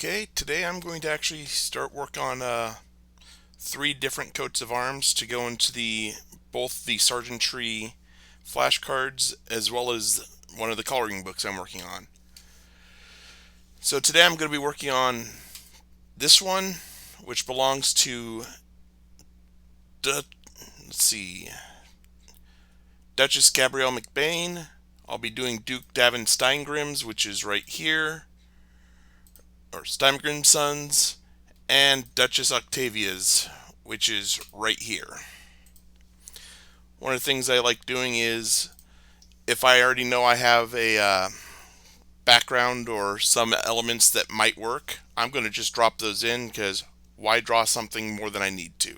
Okay, today I'm going to actually start work on three different coats of arms to go into both the sergeantry flashcards as well as one of the coloring books I'm working on. So today I'm going to be working on this one, which belongs to let's see, Duchess Gabrielle McBain. I'll be doing Duke Davin Steingrim's, which is right here, or Steingrim's Sons, and Duchess Octavia's, which is right here. One of the things I like doing is, if I already know I have a background or some elements that might work, I'm going to just drop those in, because why draw something more than I need to?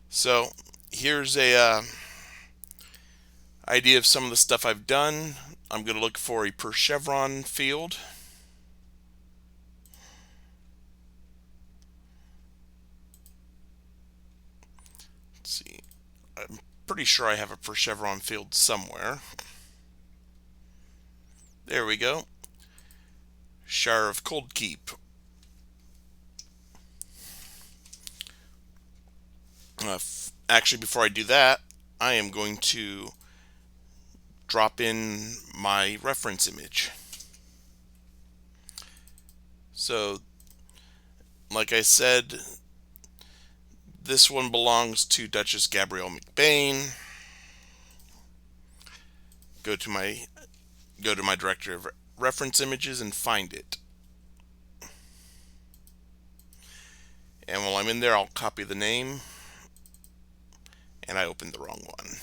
So here's a idea of some of the stuff I've done. I'm going to look for a per chevron field. Let's see. I'm pretty sure I have a per chevron field somewhere. There we go. Shire of Cold Keep. Actually, before I do that, I am going to drop in my reference image. So, like I said, this one belongs to Duchess Gabrielle McBain. Go to my directory of reference images and find it. And while I'm in there, I'll copy the name, and I opened the wrong one.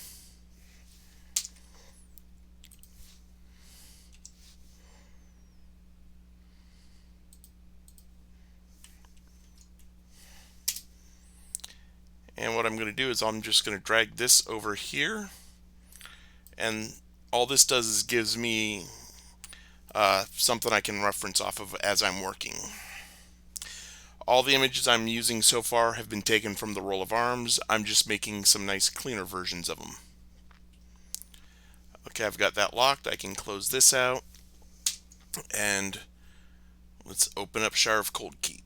And what I'm going to do is I'm just going to drag this over here, and all this does is gives me something I can reference off of as I'm working. All the images I'm using so far have been taken from the roll of arms. I'm just making some nice cleaner versions of them. Okay, I've got that locked. I can close this out, and let's open up Shire of Cold Keep.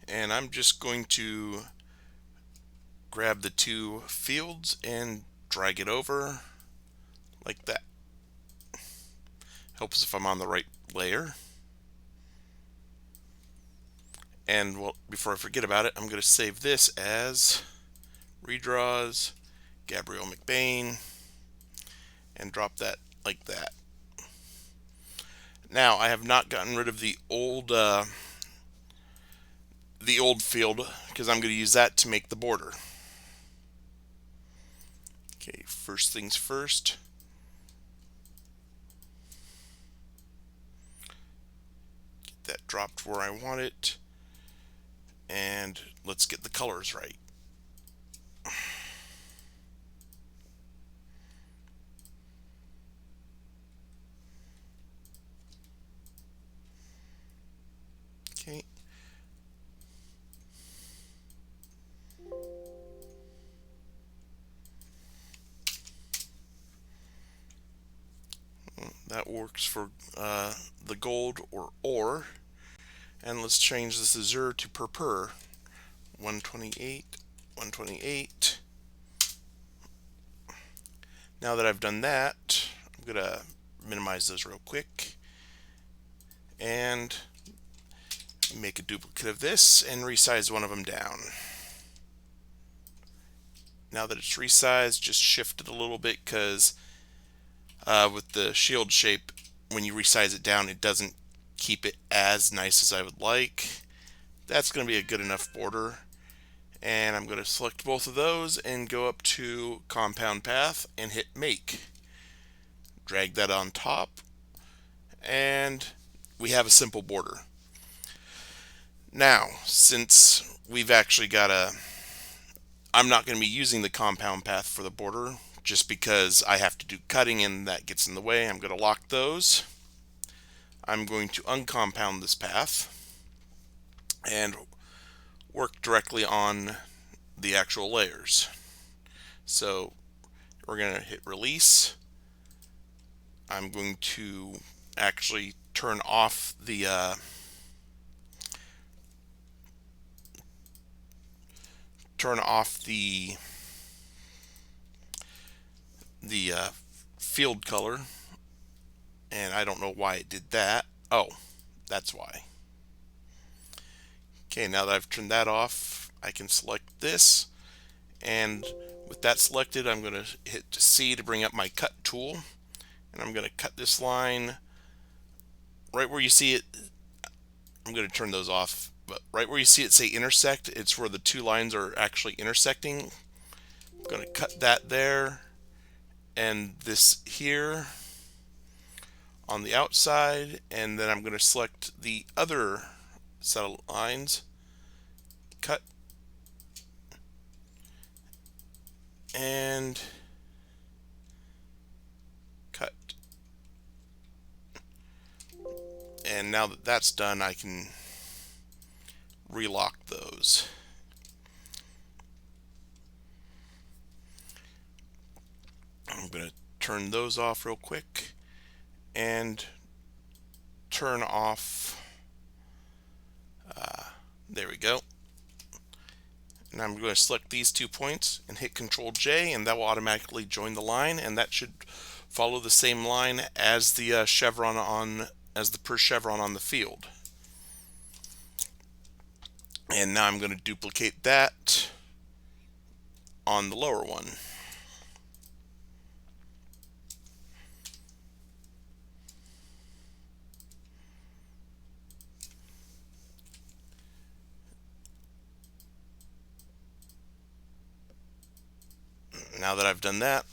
And I'm just going to grab the two fields and drag it over like that. Helps if I'm on the right layer. And well, before I forget about it, I'm going to save this as redraws Gabrielle McBain and drop that like that. Now I have not gotten rid of the old field, because I'm going to use that to make the border. Okay, first things first. Get that dropped where I want it, and let's get the colors right. Okay. That works for the gold or ore. And let's change this azure to purpur. 128, 128. Now that I've done that, I'm going to minimize those real quick and make a duplicate of this and resize one of them down. Now that it's resized, just shift it a little bit, because with the shield shape, when you resize it down, it doesn't keep it as nice as I would like. That's going to be a good enough border. And I'm going to select both of those and go up to Compound Path and hit Make. Drag that on top, and we have a simple border. Now, since we've actually got I'm not going to be using the Compound Path for the border, just because I have to do cutting and that gets in the way. I'm going to lock those. I'm going to uncompound this path and work directly on the actual layers. So we're going to hit release. I'm going to actually turn off the field color, and I don't know why it did that. Oh, that's why. Okay, now that I've turned that off, I can select this, and with that selected, I'm going to hit C to bring up my cut tool, and I'm going to cut this line right where you see it. I'm going to turn those off, but right where you see it say intersect, it's where the two lines are actually intersecting. I'm going to cut that there, and this here on the outside, and then I'm going to select the other set of lines, cut, and cut. And now that that's done, I can relock those. I'm going to turn those off real quick and turn off, there we go. And I'm going to select these 2 points and hit Control J, and that will automatically join the line, and that should follow the same line as the chevron on, as the per chevron on the field. And now I'm going to duplicate that on the lower one. Now that I've done that,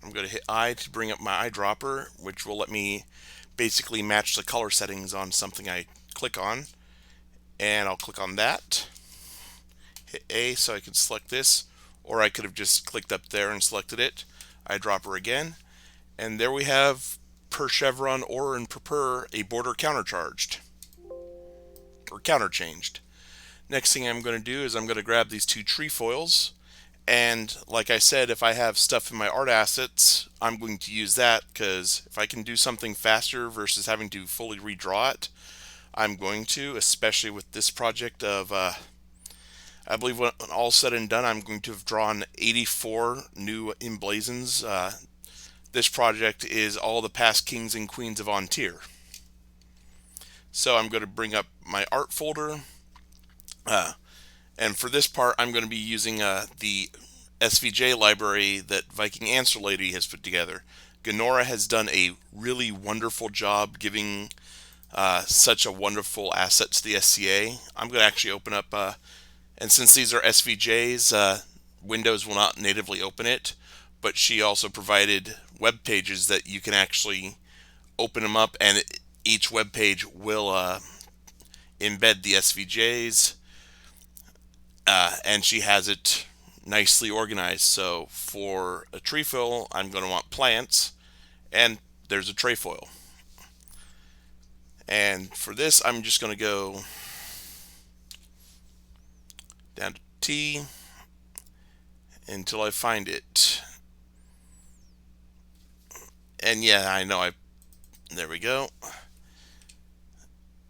I'm going to hit I to bring up my eyedropper, which will let me basically match the color settings on something I click on. And I'll click on that, hit A so I can select this, or I could have just clicked up there and selected it. Eyedropper again, and there we have per chevron or in per a border countercharged or counterchanged. Next thing I'm going to do is I'm going to grab these 2 trefoils, and like I said, if I have stuff in my art assets, I'm going to use that, because if I can do something faster versus having to fully redraw it, I'm going to, especially with this project of I believe when all said and done, I'm going to have drawn 84 new emblazons. This project is all the past kings and queens of Ontir. So I'm going to bring up my art folder, and for this part I'm going to be using the SVJ library that Viking Answer Lady has put together. Ganora has done a really wonderful job giving such a wonderful asset to the SCA. I'm going to actually open up, and since these are SVJs, Windows will not natively open it, but she also provided web pages that you can actually open them up, and each web page will embed the SVJs, and she has it nicely organized. So for a trefoil, I'm going to want plants, and there's a trefoil. And for this, I'm just going to go down to T until I find it. And yeah, I know there we go.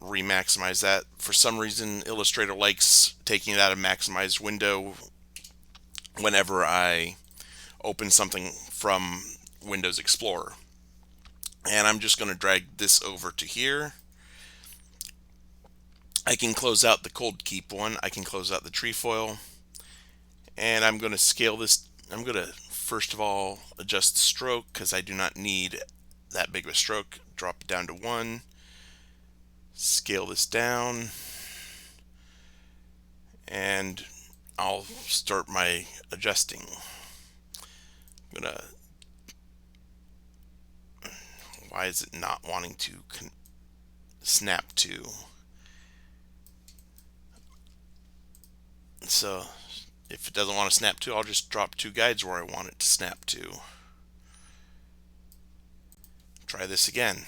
Remaximize that. For some reason, Illustrator likes taking it out of maximized window whenever I open something from Windows Explorer. And I'm just going to drag this over to here. I can close out the cold keep one. I can close out the trefoil. And I'm going to scale this. I'm going to first of all adjust the stroke, because I do not need that big of a stroke. Drop it down to 1. Scale this down. And I'll start my adjusting. I'm going to... Why is it not wanting to snap to? So if it doesn't want to snap to, I'll just drop 2 guides where I want it to snap to. try this again.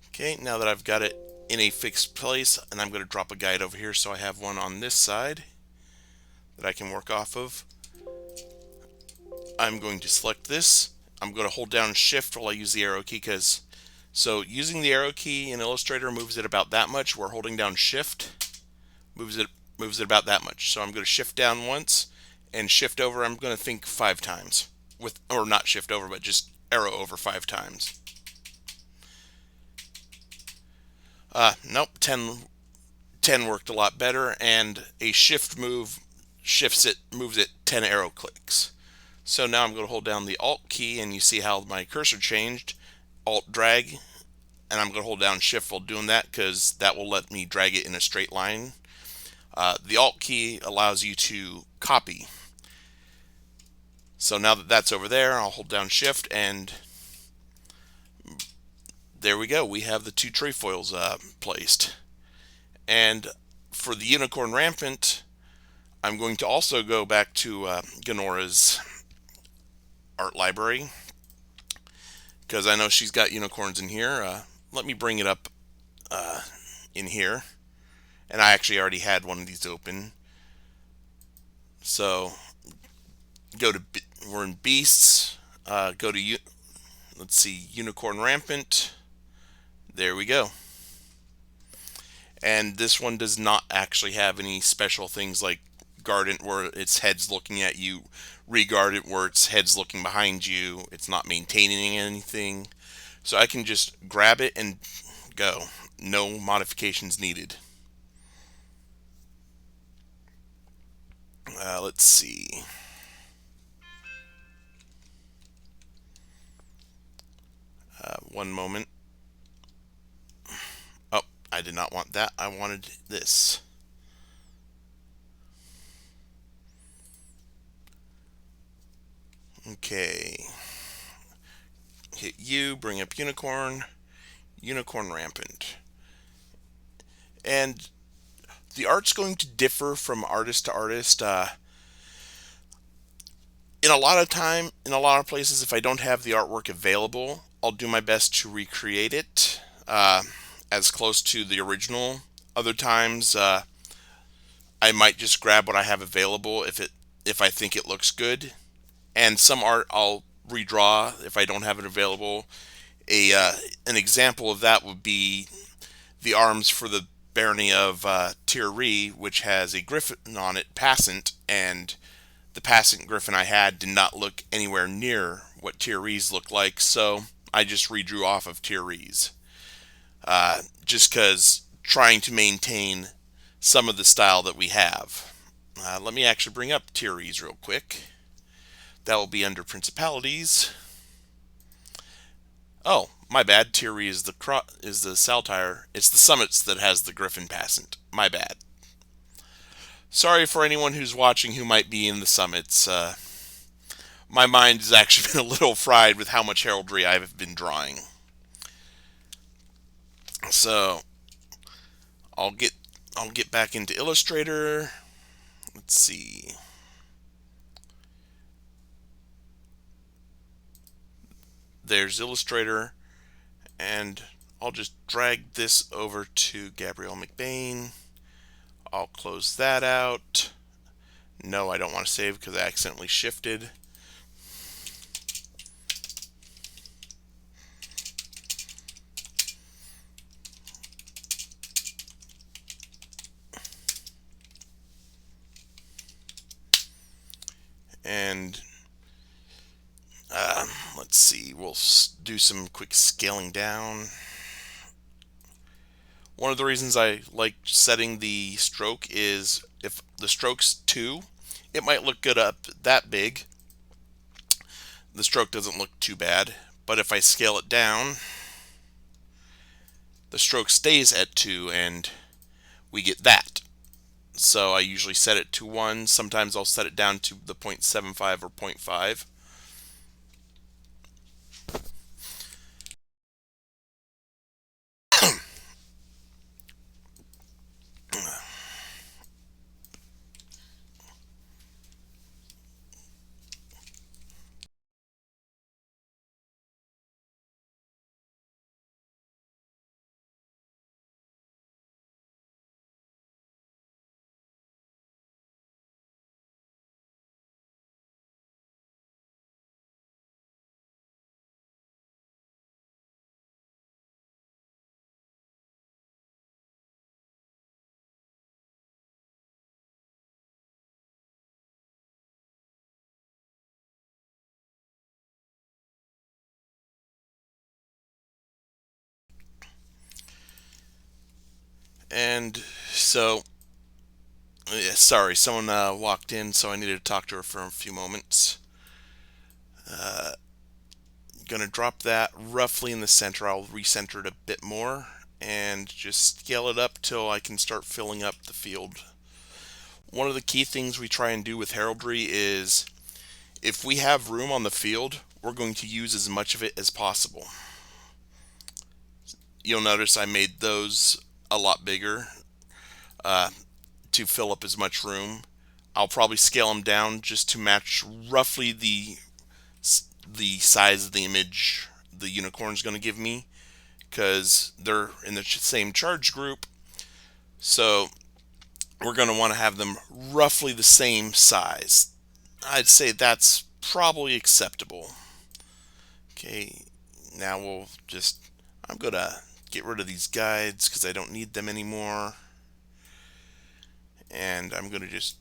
Okay, now that I've got it in a fixed place, and I'm going to drop a guide over here so I have one on this side that I can work off of. I'm going to select this. I'm going to hold down shift while I use the arrow key, so using the arrow key in Illustrator moves it about that much, where holding down shift moves it about that much. So I'm going to shift down once and shift over. I'm going to think 5 times or not shift over, but just arrow over 5 times. Nope, 10 worked a lot better, and a shift move moves it 10 arrow clicks. So now I'm going to hold down the Alt key, and you see how my cursor changed. Alt drag, and I'm going to hold down shift while doing that because that will let me drag it in a straight line. The Alt key allows you to copy. So now that that's over there, I'll hold down shift, and there we go. We have the 2 trefoils placed. And for the unicorn rampant, I'm going to also go back to Ganora's art library because I know she's got unicorns in here. Let me bring it up in here. And I actually already had one of these open. So we're in beasts. Go to let's see, unicorn rampant. There we go. And this one does not actually have any special things like guard it where its head's looking at you, reguard it where its head's looking behind you. It's not maintaining anything. So I can just grab it and go. No modifications needed. Let's see. One moment. Oh, I did not want that. I wanted this. Okay. Hit U, bring up unicorn rampant. And the art's going to differ from artist to artist. In a lot of places, if I don't have the artwork available, I'll do my best to recreate it as close to the original. Other times, I might just grab what I have available if I think it looks good. And some art I'll redraw if I don't have it available. An example of that would be the arms for the barony of Heraldry, which has a griffin on it, passant, and the passant griffin I had did not look anywhere near what Heraldry's look like, so I just redrew off of Heraldry's. Just because trying to maintain some of the style that we have. Let me actually bring up Heraldry's real quick. That will be under Principalities. Oh, my bad. Heraldry is the saltire. It's the summits that has the griffin passant. My bad. Sorry for anyone who's watching who might be in the summits. My mind has actually been a little fried with how much heraldry I've been drawing. So I'll get back into Illustrator. Let's see. There's Illustrator, and I'll just drag this over to Gabrielle McBain. I'll close that out. No, I don't want to save because I accidentally shifted. And let's see, we'll do some quick scaling down. One of the reasons I like setting the stroke is if the stroke's 2, it might look good up that big. The stroke doesn't look too bad, but if I scale it down, the stroke stays at 2 and we get that. So I usually set it to 1. Sometimes I'll set it down to the 0.75 or 0.5. And so, yeah, sorry, someone walked in, so I needed to talk to her for a few moments. Uh, Gonna drop that roughly in the center. I'll recenter it a bit more and just scale it up till I can start filling up the field. One of the key things we try and do with heraldry is if we have room on the field, we're going to use as much of it as possible. You'll notice I made those a lot bigger uh, to fill up as much room. I'll probably scale them down just to match roughly the size of the image the unicorn's going to give me, because they're in the same charge group. So we're going to want to have them roughly the same size. I'd say that's probably acceptable. Okay, now I'm going to get rid of these guides because I don't need them anymore. And I'm going to just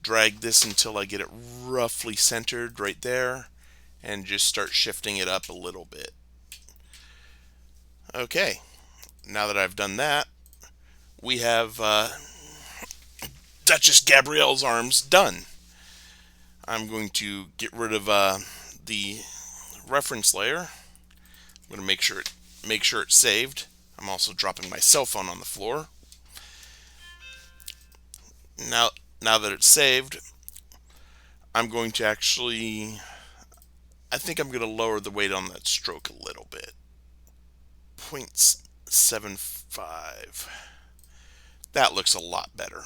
drag this until I get it roughly centered right there and just start shifting it up a little bit. Okay, now that I've done that, we have Duchess Gabrielle's arms done. I'm going to get rid of the reference layer. I'm going to make sure it's saved. I'm also dropping my cell phone on the floor. Now that it's saved, I'm going to I think I'm going to lower the weight on that stroke a little bit. 0.75. That looks a lot better.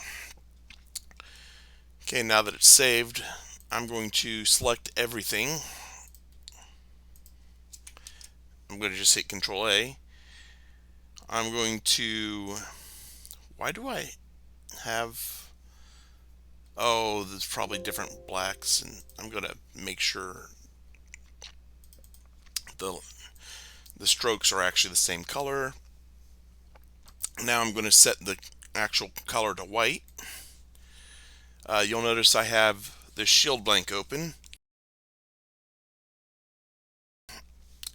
Okay, now that it's saved, I'm going to select everything. I'm going to just hit Control A. I'm going to, why do I have, oh, there's probably different blacks, and I'm going to make sure the strokes are actually the same color. Now I'm going to set the actual color to white. You'll notice I have the shield blank open.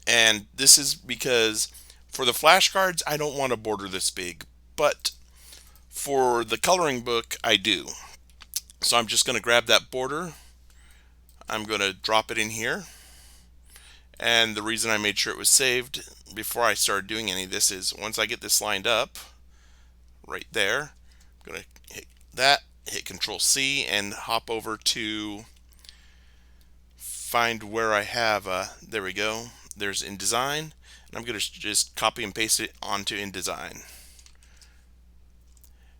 And this is because for the flashcards, I don't want a border this big, but for the coloring book, I do. So I'm just going to grab that border. I'm going to drop it in here. And the reason I made sure it was saved before I started doing any of this is once I get this lined up right there, I'm going to hit that, hit Control C, and hop over to find where I have, there we go, there's InDesign, and I'm going to just copy and paste it onto InDesign.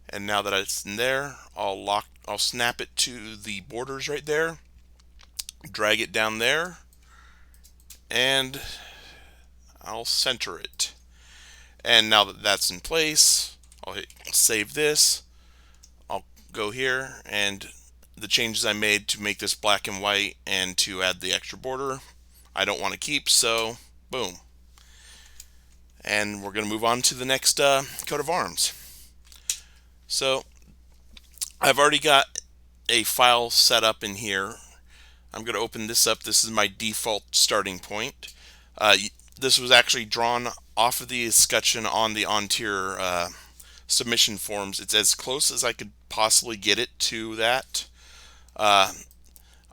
And now that it's in there, I'll snap it to the borders right there, drag it down there, and I'll center it. And now that that's in place, I'll hit save this. I'll go here, and the changes I made to make this black and white and to add the extra border, I don't want to keep, so boom. And we're going to move on to the next coat of arms. So I've already got a file set up in here. I'm going to open this up. This is my default starting point. This was actually drawn off of the escutcheon on the on-tier submission forms. It's as close as I could possibly get it to that. I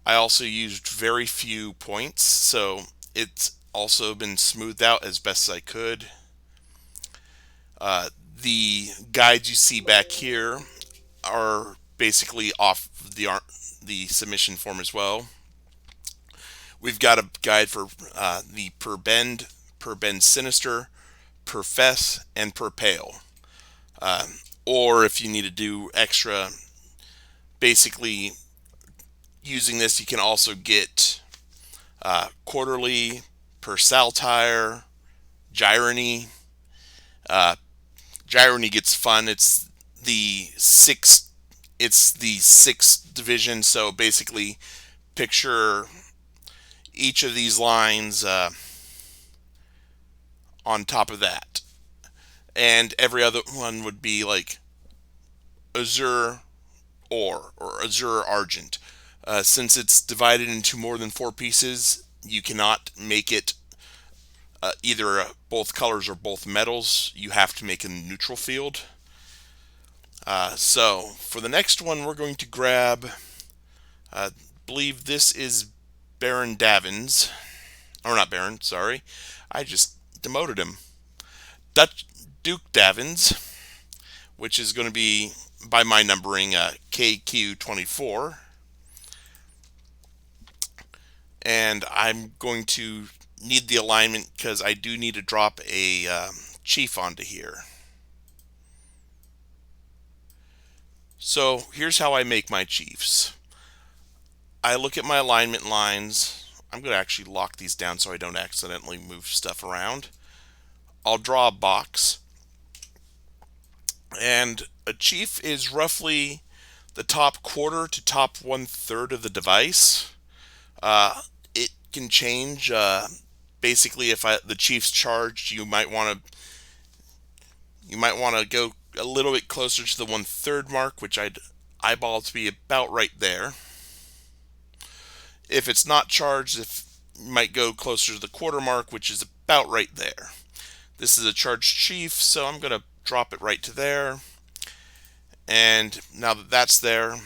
also used very few points, so it's also been smoothed out as best as I could. The guides you see back here are basically off the submission form as well. We've got a guide for the per bend sinister, per fess, and per pale. Or if you need to do extra, basically using this you can also get quarterly, per saltire, gyrony. Gyrony gets fun. It's the sixth division, so basically picture each of these lines on top of that, and every other one would be like azure or azure argent. Since it's divided into more than 4 pieces, you cannot make it either both colors or both metals, you have to make a neutral field. So for the next one, we're going to grab, I believe this is Baron Davins, or not Baron, sorry, I just demoted him. Duke Davins, which is going to be, by my numbering, KQ24. And I'm going to need the alignment because I do need to drop a chief onto here. So here's how I make my chiefs. I look at my alignment lines. I'm going to actually lock these down so I don't accidentally move stuff around. I'll draw a box. And a chief is roughly the top quarter to top 1/3 of the device. It can change. Basically, if the chief's charged, you might want to go a little bit closer to the 1/3 mark, which I'd eyeball to be about right there. If it's not charged, you might go closer to the quarter mark, which is about right there. This is a charged chief, so I'm going to drop it right to there. And now that that's there,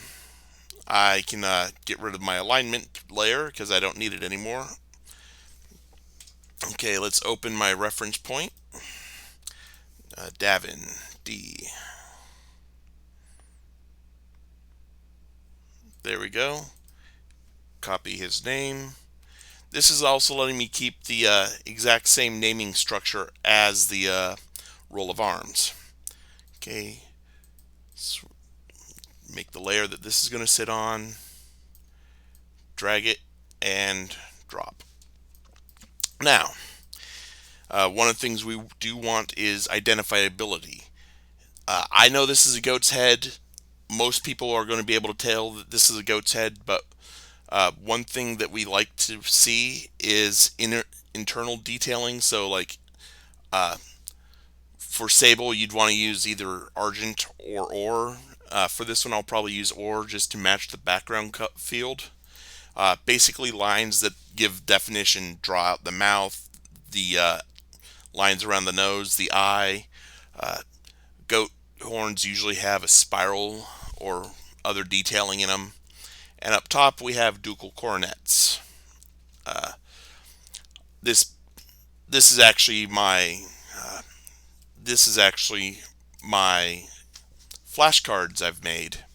I can get rid of my alignment layer because I don't need it anymore. Okay, let's open my reference point. Davin D. There we go. Copy his name. This is also letting me keep the exact same naming structure as the roll of arms. Okay, so make the layer that this is going to sit on, drag it, and drop. Now, one of the things we do want is identifiability. I know this is a goat's head. Most people are going to be able to tell that this is a goat's head, but one thing that we like to see is internal detailing. So like for sable, you'd want to use either argent or ore. For this one, I'll probably use ore just to match the background field. Basically lines that give definition, draw out the mouth, the lines around the nose, the eye. Goat horns usually have a spiral or other detailing in them. And up top we have ducal coronets. This is actually my flashcards I've made.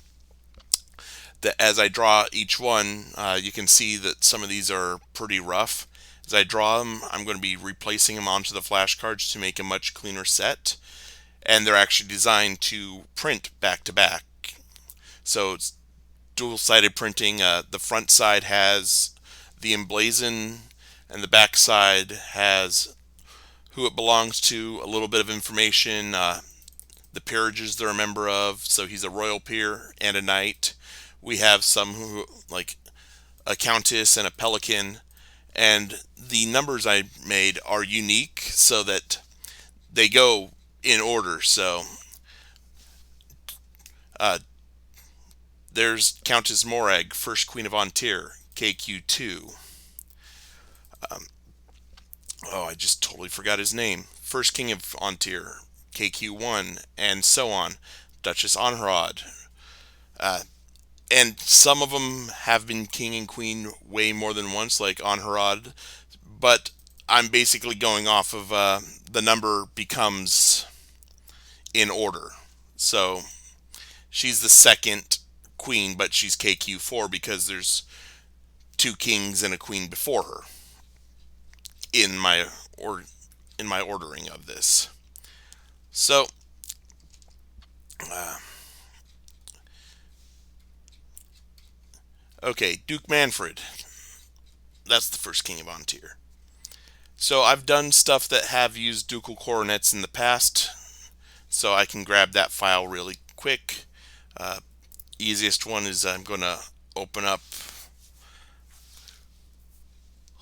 That as I draw each one, you can see that some of these are pretty rough. As I draw them, I'm going to be replacing them onto the flashcards to make a much cleaner set. And they're actually designed to print back to back. So it's dual-sided printing. The front side has the emblazon, and the back side has who it belongs to, a little bit of information, the peerages they're a member of. So he's a royal peer and a knight. We have some who, like a countess and a pelican, and the numbers I made are unique so that they go in order. So there's Countess Morag, first Queen of Antir, KQ2. I just totally forgot his name. First King of Antir, KQ1, and so on. Duchess Anhrod. And some of them have been king and queen way more than once, like Anhrod. But I'm basically going off of the number becomes in order. So she's the second queen, but she's KQ4 because there's two kings and a queen before her in my ordering of this. So okay, Duke Manfred. That's the first king of Antir. So I've done stuff that have used ducal coronets in the past, so I can grab that file really quick. Easiest one is I'm going to open up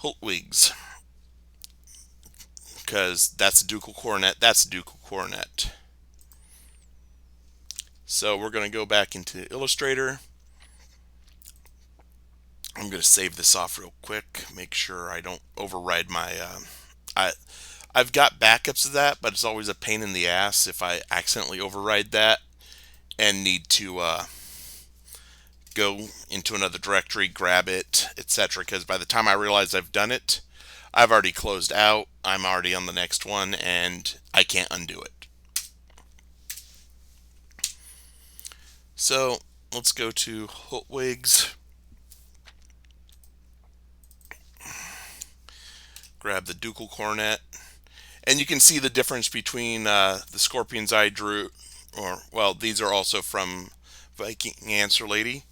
Hultwig's, because that's a ducal coronet, that's a ducal coronet. So we're going to go back into Illustrator. I'm going to save this off real quick, make sure I don't override my I've got backups of that, but it's always a pain in the ass if I accidentally override that and need to go into another directory, grab it, etc. Because by the time I realize I've done it, I've already closed out, I'm already on the next one, and I can't undo it. So let's go to Hultwig's, grab the ducal cornet, and you can see the difference between the scorpions I drew, or, well, these are also from Viking Answer Lady,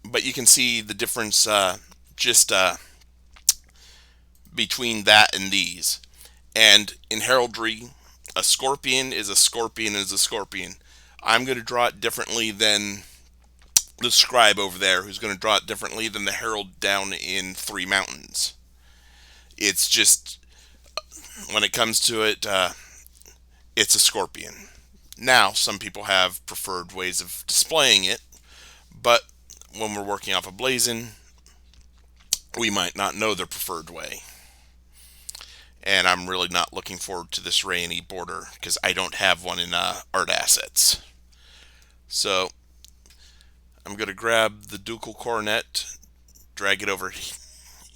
but you can see the difference just between that and these. And in heraldry, a scorpion is a scorpion is a scorpion. I'm going to draw it differently than the scribe over there, who's going to draw it differently than the herald down in Three Mountains. It's just, when it comes to it, it's a scorpion. Now, some people have preferred ways of displaying it, but when we're working off a blazon, we might not know their preferred way. And I'm really not looking forward to this rainy border because I don't have one in art assets. So I'm going to grab the ducal coronet, drag it over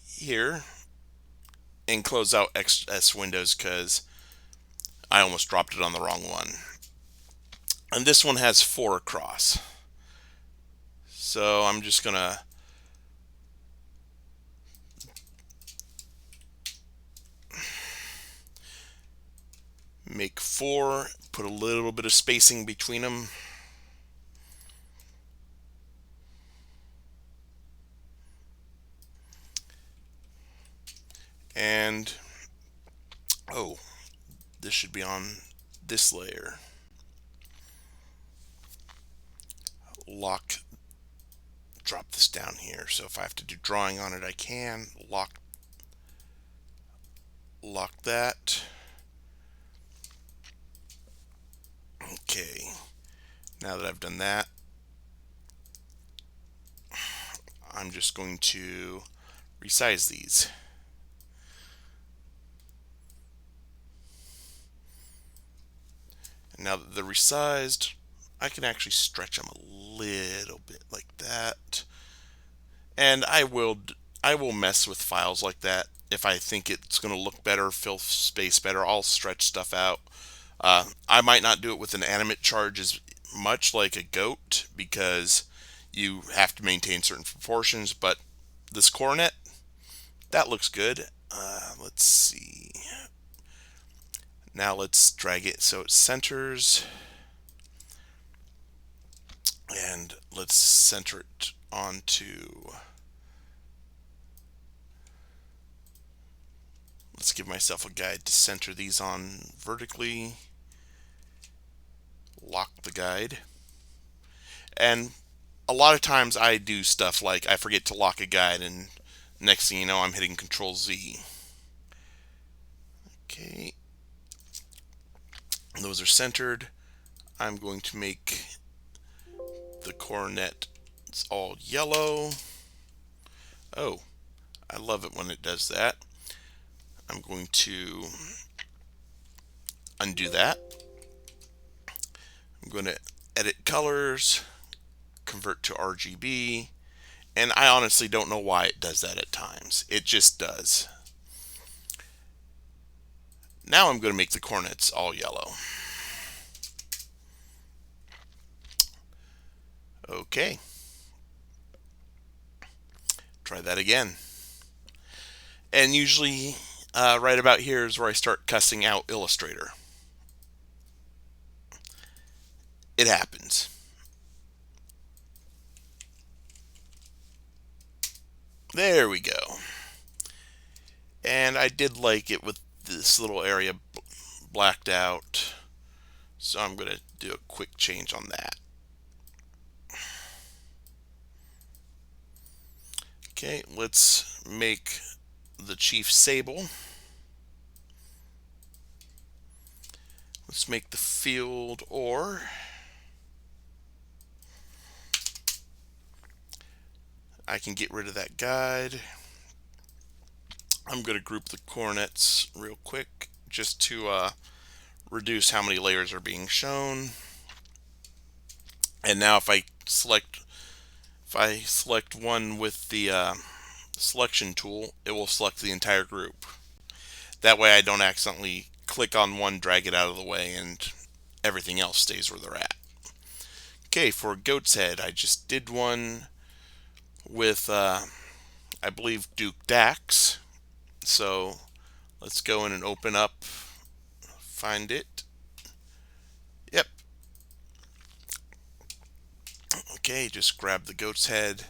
here, and close out XS windows because I almost dropped it on the wrong one. And this one has 4 across. So I'm just going to make 4, put a little bit of spacing between them. And, oh, this should be on this layer. Drop this down here. So if I have to do drawing on it, I can. Lock that. Okay. Now that I've done that, I'm just going to resize these. And now that they're resized, I can actually stretch them a little bit like that. And I will mess with files like that. If I think it's going to look better, fill space better, I'll stretch stuff out. I might not do it with an animate charge as much like a goat because you have to maintain certain proportions, but this coronet, that looks good. Let's see. Now let's drag it so it centers. And let's center it onto, let's give myself a guide to center these on vertically. Lock the guide. And a lot of times I do stuff like I forget to lock a guide, and next thing you know, I'm hitting Control Z. Okay. Those are centered. I'm going to make the coronet all yellow. Oh, I love it when it does that. I'm going to undo that. I'm going to edit colors, convert to RGB, and I honestly don't know why it does that at times. It just does. Now I'm going to make the cornets all yellow. Okay. Try that again. And usually right about here is where I start cussing out Illustrator. It happens. There we go. And I did like it with this little area blacked out, so I'm going to do a quick change on that. Okay, let's make the Chief Sable. Let's make the field ore. I can get rid of that guide. I'm going to group the coordinates real quick just to reduce how many layers are being shown. And now if I select one with the selection tool, it will select the entire group. That way I don't accidentally click on one, drag it out of the way, and everything else stays where they're at. Okay, for goat's head, I just did one with, I believe, Duke Dax. So let's go in and open up, find it. Yep. Okay, just grab the goat's head,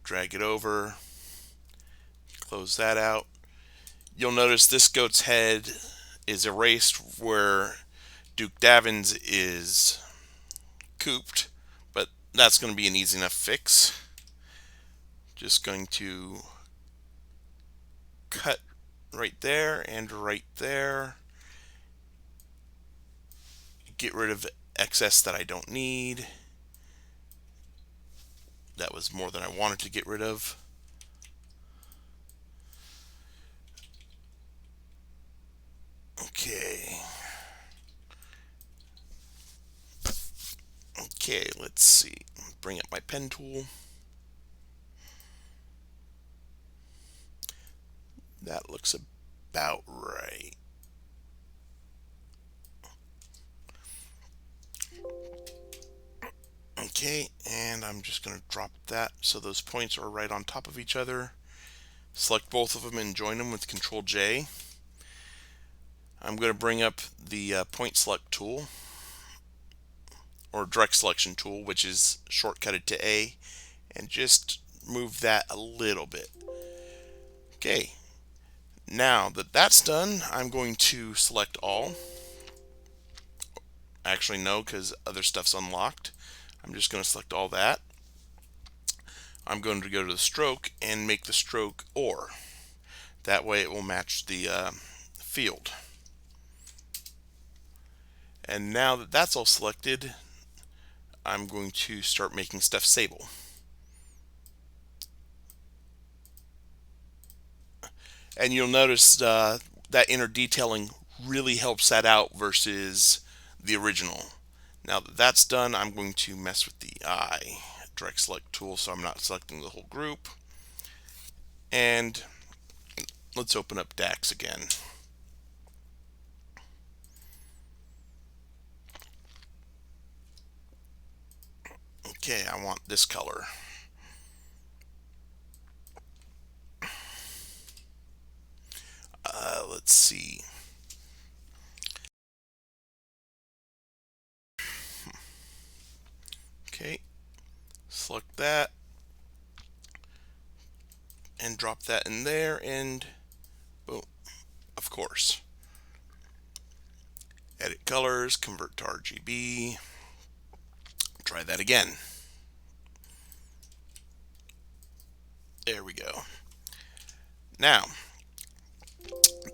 drag it over, close that out. You'll notice this goat's head is erased where Duke Davins is cooped, but that's going to be an easy enough fix. Just going to cut right there and right there. Get rid of excess that I don't need. That was more than I wanted to get rid of. Okay. Okay, let's see. Bring up my pen tool. That looks about right. Okay, and I'm just going to drop that so those points are right on top of each other. Select both of them and join them with Control J. I'm going to bring up the point select tool, or direct selection tool, which is shortcutted to A, and just move that a little bit. Okay, now that that's done, I'm going to select all. Actually, no, because other stuff's unlocked. I'm just going to select all that. I'm going to go to the stroke and make the stroke OR. That way it will match the field. And now that that's all selected, I'm going to start making stuff sable. And you'll notice that inner detailing really helps that out versus the original. Now that that's done, I'm going to mess with the eye. Direct select tool, so I'm not selecting the whole group. And let's open up DAX again. Okay, I want this color. Let's see. Okay, select that and drop that in there, and boom, of course. Edit colors, convert to RGB. Try that again. There we go. Now,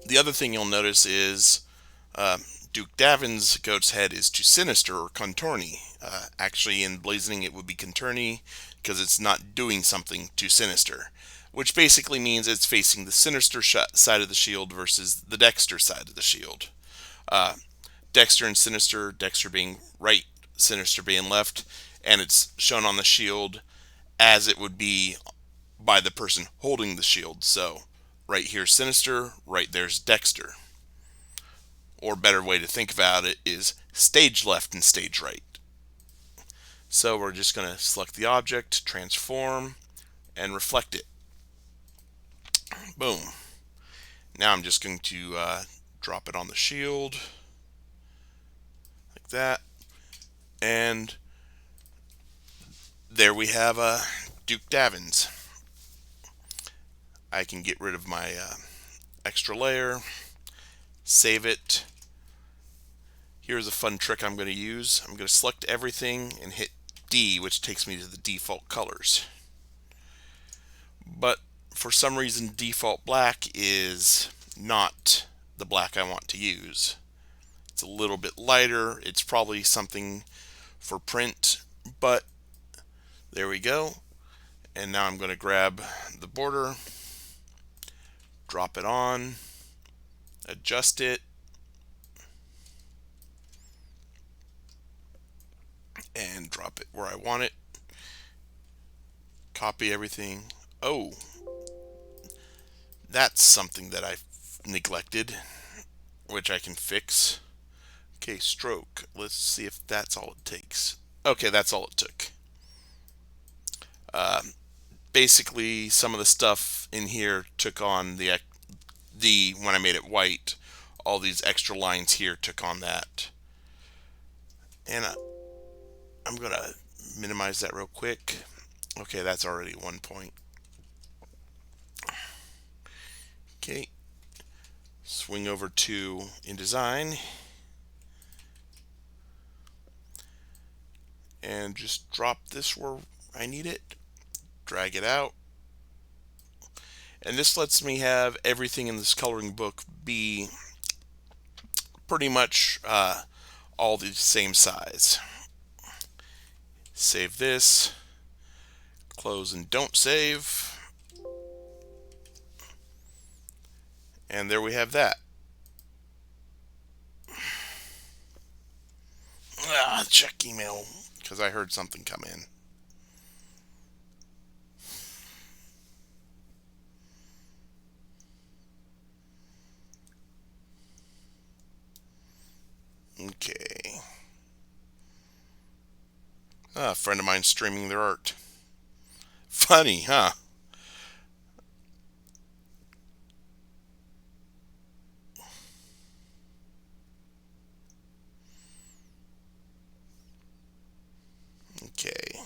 the other thing you'll notice is Duke Davin's goat's head is too sinister or contorny. Actually, in blazoning, it would be contorny because it's not doing something too sinister, which basically means it's facing the sinister side of the shield versus the Dexter side of the shield. Dexter and sinister, Dexter being right, sinister being left, and it's shown on the shield as it would be by the person holding the shield. So right here's sinister, right there's Dexter. Or a better way to think about it is stage left and stage right. So we're just going to select the object, transform, and reflect it. Boom. Now I'm just going to drop it on the shield like that, and there we have Duke Davins. I can get rid of my extra layer, save it. Here's a fun trick I'm going to use. I'm going to select everything and hit D, which takes me to the default colors. But for some reason, default black is not the black I want to use. It's a little bit lighter. It's probably something for print, but there we go. And now I'm going to grab the border drop it on, adjust it, and drop it where I want it. Copy everything. Oh, that's something that I neglected, which I can fix. Okay, stroke. Let's see if that's all it takes. Okay, that's all it took. Uh, Basically, some of the stuff in here took on the when I made it white, all these extra lines here took on that. And I'm gonna minimize that real quick. Okay, that's already 1 point. Okay, swing over to InDesign and just drop this where I need it, drag it out, and this lets me have everything in this coloring book be pretty much all the same size. Save this, close and don't save, and there we have that. Check email because I heard something come in. Okay. A friend of mine streaming their art. Funny, huh? Okay.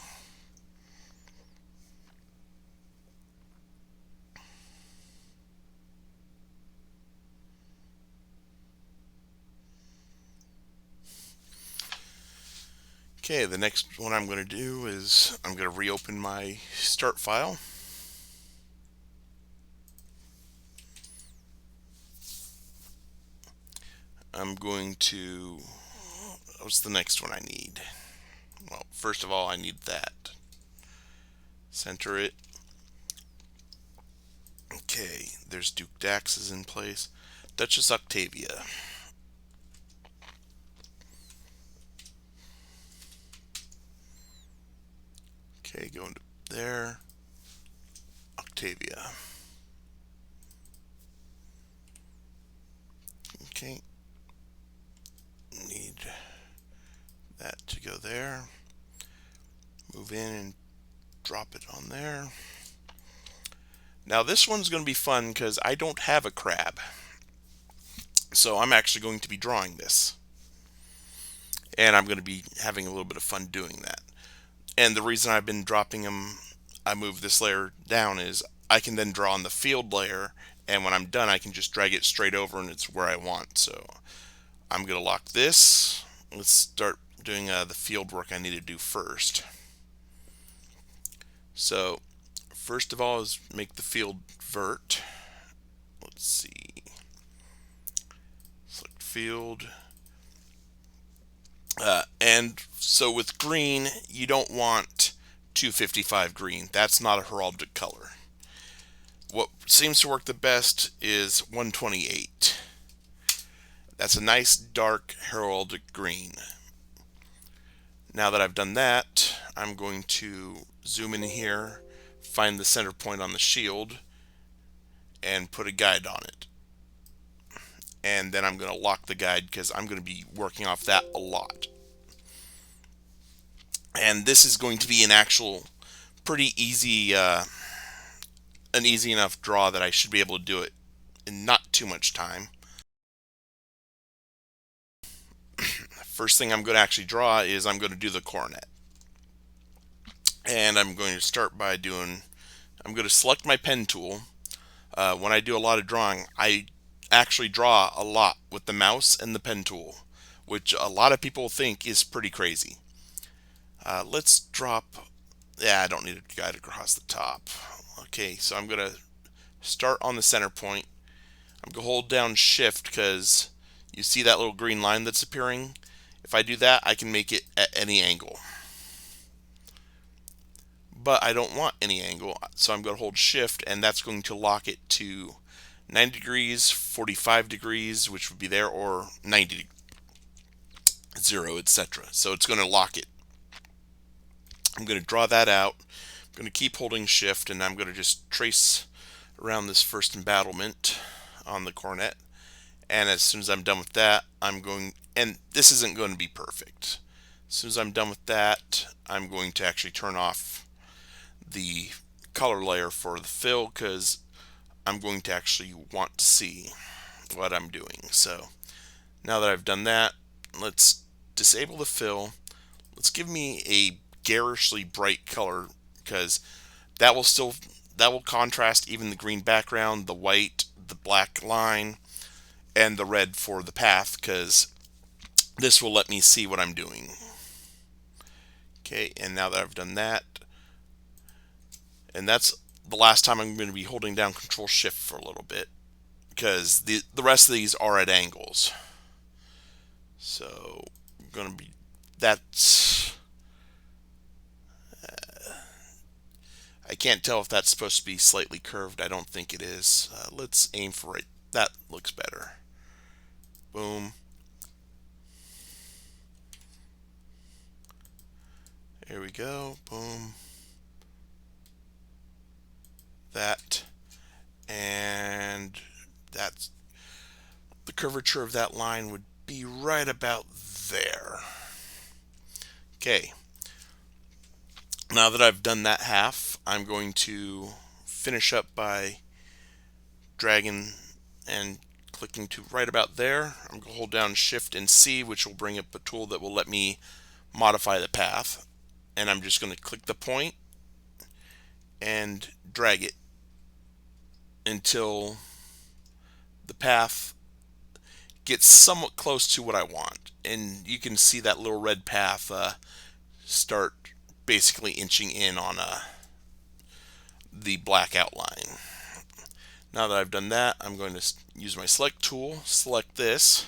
Okay, the next one I'm going to do is I'm going to reopen my start file. I'm going to, what's the next one I need? Well, first of all, I need that. Center it. Okay, there's Duke Dax is in place. Duchess Octavia. Okay, go into there. Octavia. Okay. Need that to go there. Move in and drop it on there. Now this one's going to be fun because I don't have a crab. So I'm actually going to be drawing this. And I'm going to be having a little bit of fun doing that. And the reason I've been dropping them, I move this layer down, is I can then draw on the field layer, and when I'm done I can just drag it straight over and it's where I want. So I'm going to lock this. Let's start doing the field work I need to do first. So first of all is make the field vert. Let's see. Select field. And so with green, you don't want 255 green. That's not a heraldic color. What seems to work the best is 128. That's a nice dark heraldic green. Now that I've done that, I'm going to zoom in here, find the center point on the shield, and put a guide on it. And then I'm going to lock the guide because I'm going to be working off that a lot. And this is going to be an actual pretty easy, an easy enough draw that I should be able to do it in not too much time. First thing I'm going to actually draw is I'm going to do the coronet. And I'm going to start by doing, I'm going to select my pen tool. When I do a lot of drawing, I actually draw a lot with the mouse and the pen tool, which a lot of people think is pretty crazy. Let's drop, yeah, I don't need a guide across the top. Okay, so I'm going to start on the center point. I'm going to hold down shift because you see that little green line that's appearing. If I do that, I can make it at any angle. But I don't want any angle, so I'm going to hold shift, and that's going to lock it to 90 degrees, 45 degrees, which would be there, or 90, 0, etc. So it's going to lock it. I'm going to draw that out. I'm going to keep holding shift, and I'm going to just trace around this first embattlement on the cornet. And as soon as I'm done with that, I'm going, and this isn't going to be perfect. As soon as I'm done with that, I'm going to actually turn off the color layer for the fill, because I'm going to actually want to see what I'm doing. So now that I've done that, let's disable the fill. Let's give me a garishly bright color, because that will contrast even the green background, the white, the black line, and the red for the path, because this will let me see what I'm doing. Okay, and now that I've done that, and that's the last time I'm going to be holding down Control Shift for a little bit, because the rest of these are at angles. So I'm going to be, that's, I can't tell if that's supposed to be slightly curved. I don't think it is. Let's aim for it. That looks better. Boom. There we go. Boom. That. And that's the curvature of that line would be right about there. Okay. Now that I've done that half, I'm going to finish up by dragging and clicking to right about there. I'm going to hold down Shift and C, which will bring up a tool that will let me modify the path. And I'm just going to click the point and drag it until the path gets somewhat close to what I want. And you can see that little red path start basically inching in on the black outline. Now that I've done that, I'm going to use my select tool, select this,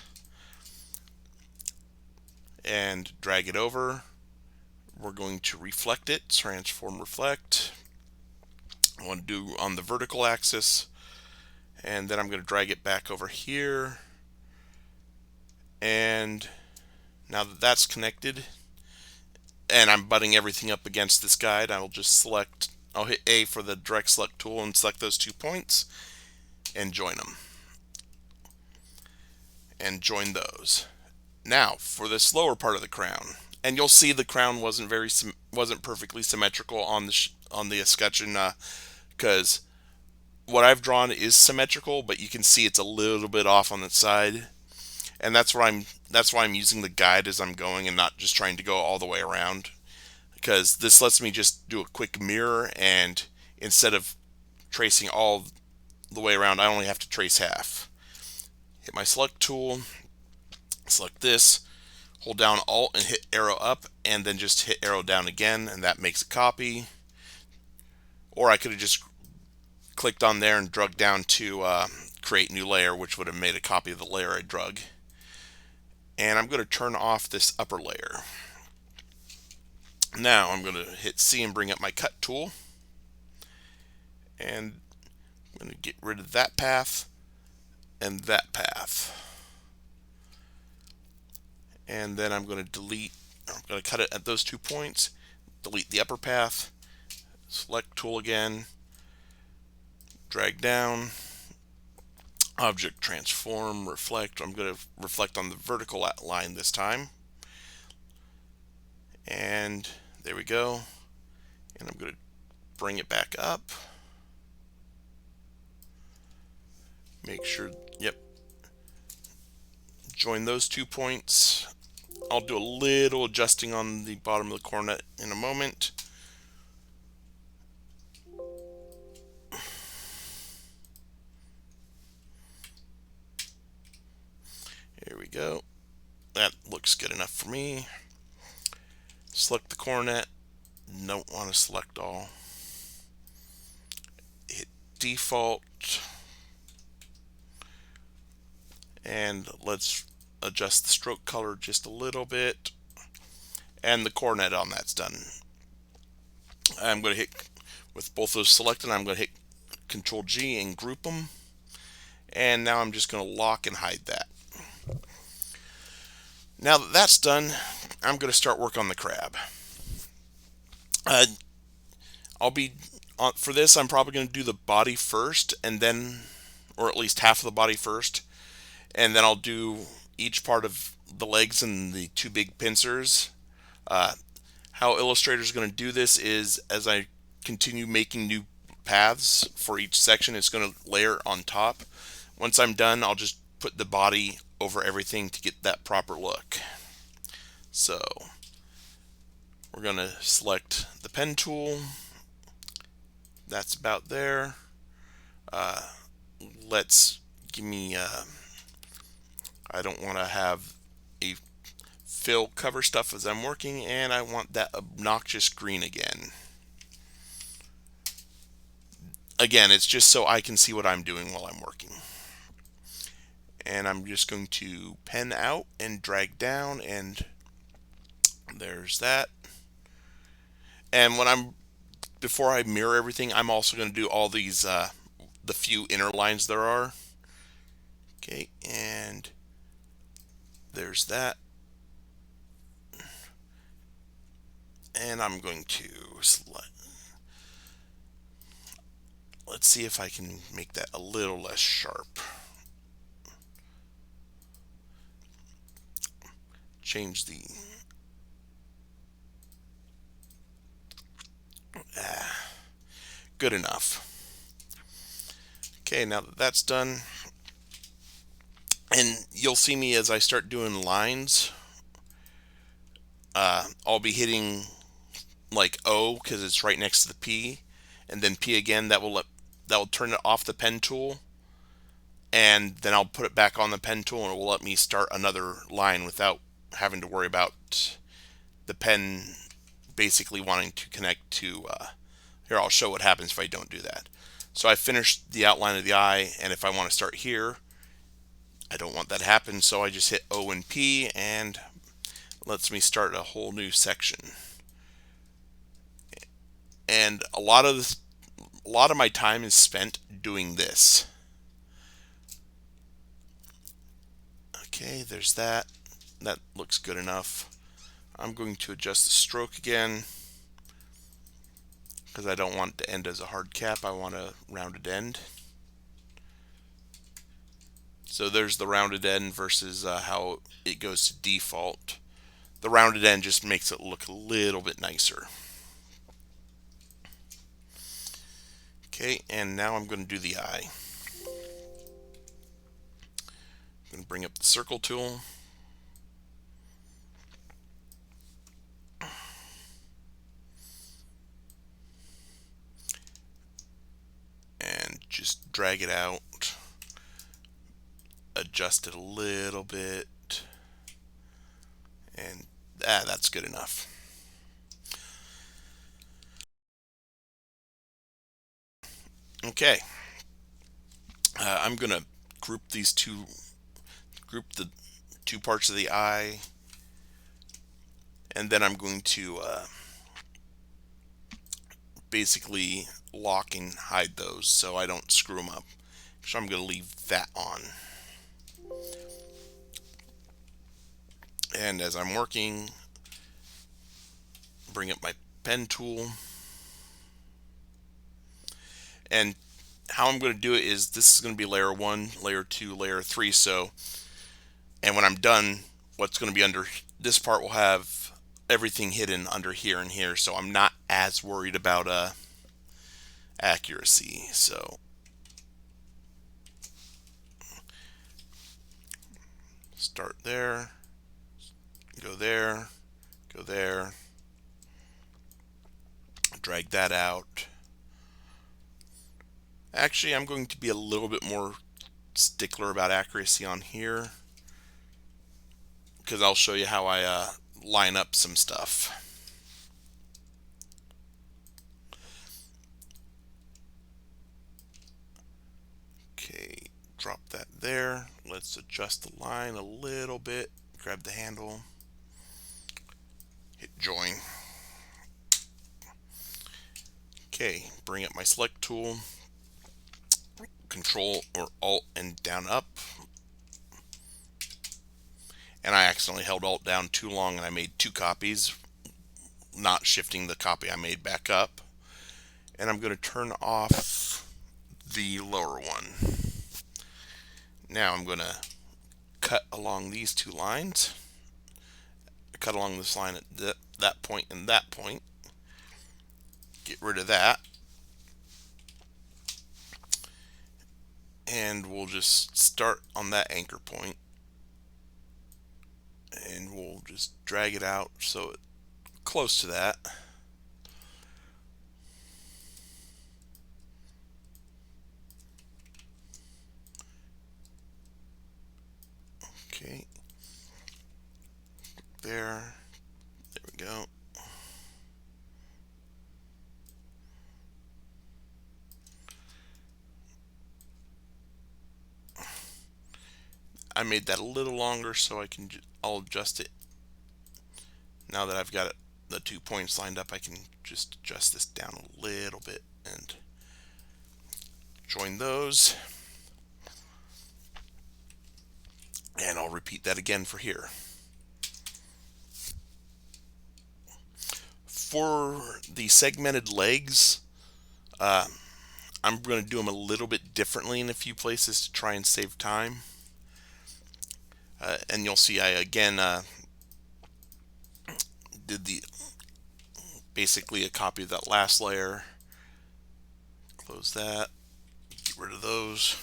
and drag it over. We're going to reflect it, transform reflect. I want to do on the vertical axis, and then I'm going to drag it back over here. And now that that's connected, and I'm butting everything up against this guide, I'll just select, I'll hit A for the direct select tool and select those 2 points and join them. And join those. Now for this lower part of the crown, and you'll see the crown wasn't perfectly symmetrical on the escutcheon, because what I've drawn is symmetrical, but you can see it's a little bit off on the side, and that's why I'm using the guide as I'm going and not just trying to go all the way around, because this lets me just do a quick mirror, and instead of tracing all the way around, I only have to trace half. Hit my select tool, select this, hold down Alt and hit arrow up, and then just hit arrow down again, and that makes a copy. Or I could have just clicked on there and drug down to create new layer, which would have made a copy of the layer I drug. And I'm going to turn off this upper layer. Now I'm going to hit C and bring up my cut tool, and I'm going to get rid of that path and that path. And then I'm going to I'm going to cut it at those 2 points, delete the upper path, select tool again, drag down, object transform, reflect. I'm going to reflect on the vertical line this time. And there we go. And I'm going to bring it back up. Make sure, yep. Join those 2 points. I'll do a little adjusting on the bottom of the cornet in a moment. Here we go. That looks good enough for me. Select the cornet. Don't want to select all. Hit default. And let's adjust the stroke color just a little bit. And the cornet on that's done. I'm going to hit, with both those selected, I'm going to hit Control G and group them. And now I'm just going to lock and hide that. Now that that's done, I'm going to start work on the crab. Uh, I'll be for this. I'm probably going to do the body first, and then, or at least half of the body first, and then I'll do each part of the legs and the two big pincers. Uh, how Illustrator is going to do this is as I continue making new paths for each section, it's going to layer on top. Once I'm done, I'll just put the body over everything to get that proper look. So we're going to select the pen tool. That's about there. Let's give me, I don't want to have a fill cover stuff as I'm working, and I want that obnoxious green again. Again, it's just so I can see what I'm doing while I'm working. And I'm just going to pen out and drag down, and there's that. And before I mirror everything, I'm also going to do all these, the few inner lines there are. Okay, and there's that. And I'm going to select. Let's see if I can make that a little less sharp. Change the good enough. Okay, now that that's done, and you'll see me as I start doing lines, I'll be hitting like O because it's right next to the P, and then P again. That will turn it off the pen tool, and then I'll put it back on the pen tool, and it will let me start another line without having to worry about the pen basically wanting to connect to. Here, I'll show what happens if I don't do that. So I finished the outline of the eye, and if I want to start here, I don't want that to happen, so I just hit O and P, and lets me start a whole new section. And a lot of my time is spent doing this. Okay, there's that. That looks good enough. I'm going to adjust the stroke again because I don't want it to end as a hard cap. I want a rounded end. So there's the rounded end versus how it goes to default. The rounded end just makes it look a little bit nicer. Okay, and now I'm going to do the eye. I'm going to bring up the circle tool. And just drag it out. Adjust it a little bit. And that's good enough. Okay. I'm going to group the two parts of the eye, and then I'm going to basically lock and hide those so I don't screw them up. So I'm going to leave that on. And as I'm working, bring up my pen tool. And how I'm going to do it is this is going to be layer 1, layer 2, layer 3. So, and when I'm done, what's going to be under this part will have everything hidden under here and here. So I'm not as worried about accuracy. So start there, go there, go there, drag that out. Actually, I'm going to be a little bit more stickler about accuracy on here because I'll show you how I line up some stuff. Okay, drop that there. Let's adjust the line a little bit. Grab the handle, hit join. Okay, bring up my select tool. Control or Alt and down up, and I accidentally held Alt down too long and I made two copies, not shifting the copy I made back up. And I'm going to turn off the lower one. Now I'm going to cut along these two lines. Cut along this line at that point and that point. Get rid of that. And we'll just start on that anchor point. And we'll just drag it out so it's close to that. Okay. There we go. I made that a little longer so I'll adjust it. Now that I've got the 2 points lined up, I can just adjust this down a little bit and join those. And I'll repeat that again for here. For the segmented legs, I'm going to do them a little bit differently in a few places to try and save time. And you'll see I again did basically a copy of that last layer. Close that, get rid of those.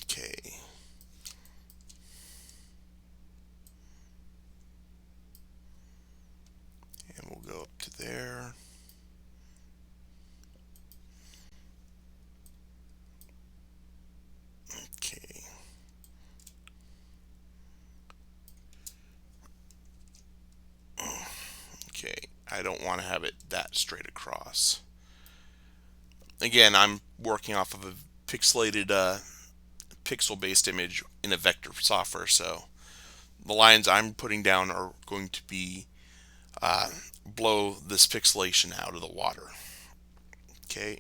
Okay. And we'll go up to there. Okay. Okay, I don't want to have it that straight across. Again, I'm working off of a pixelated pixel-based image in a vector software, so the lines I'm putting down are going to be blow this pixelation out of the water. Okay.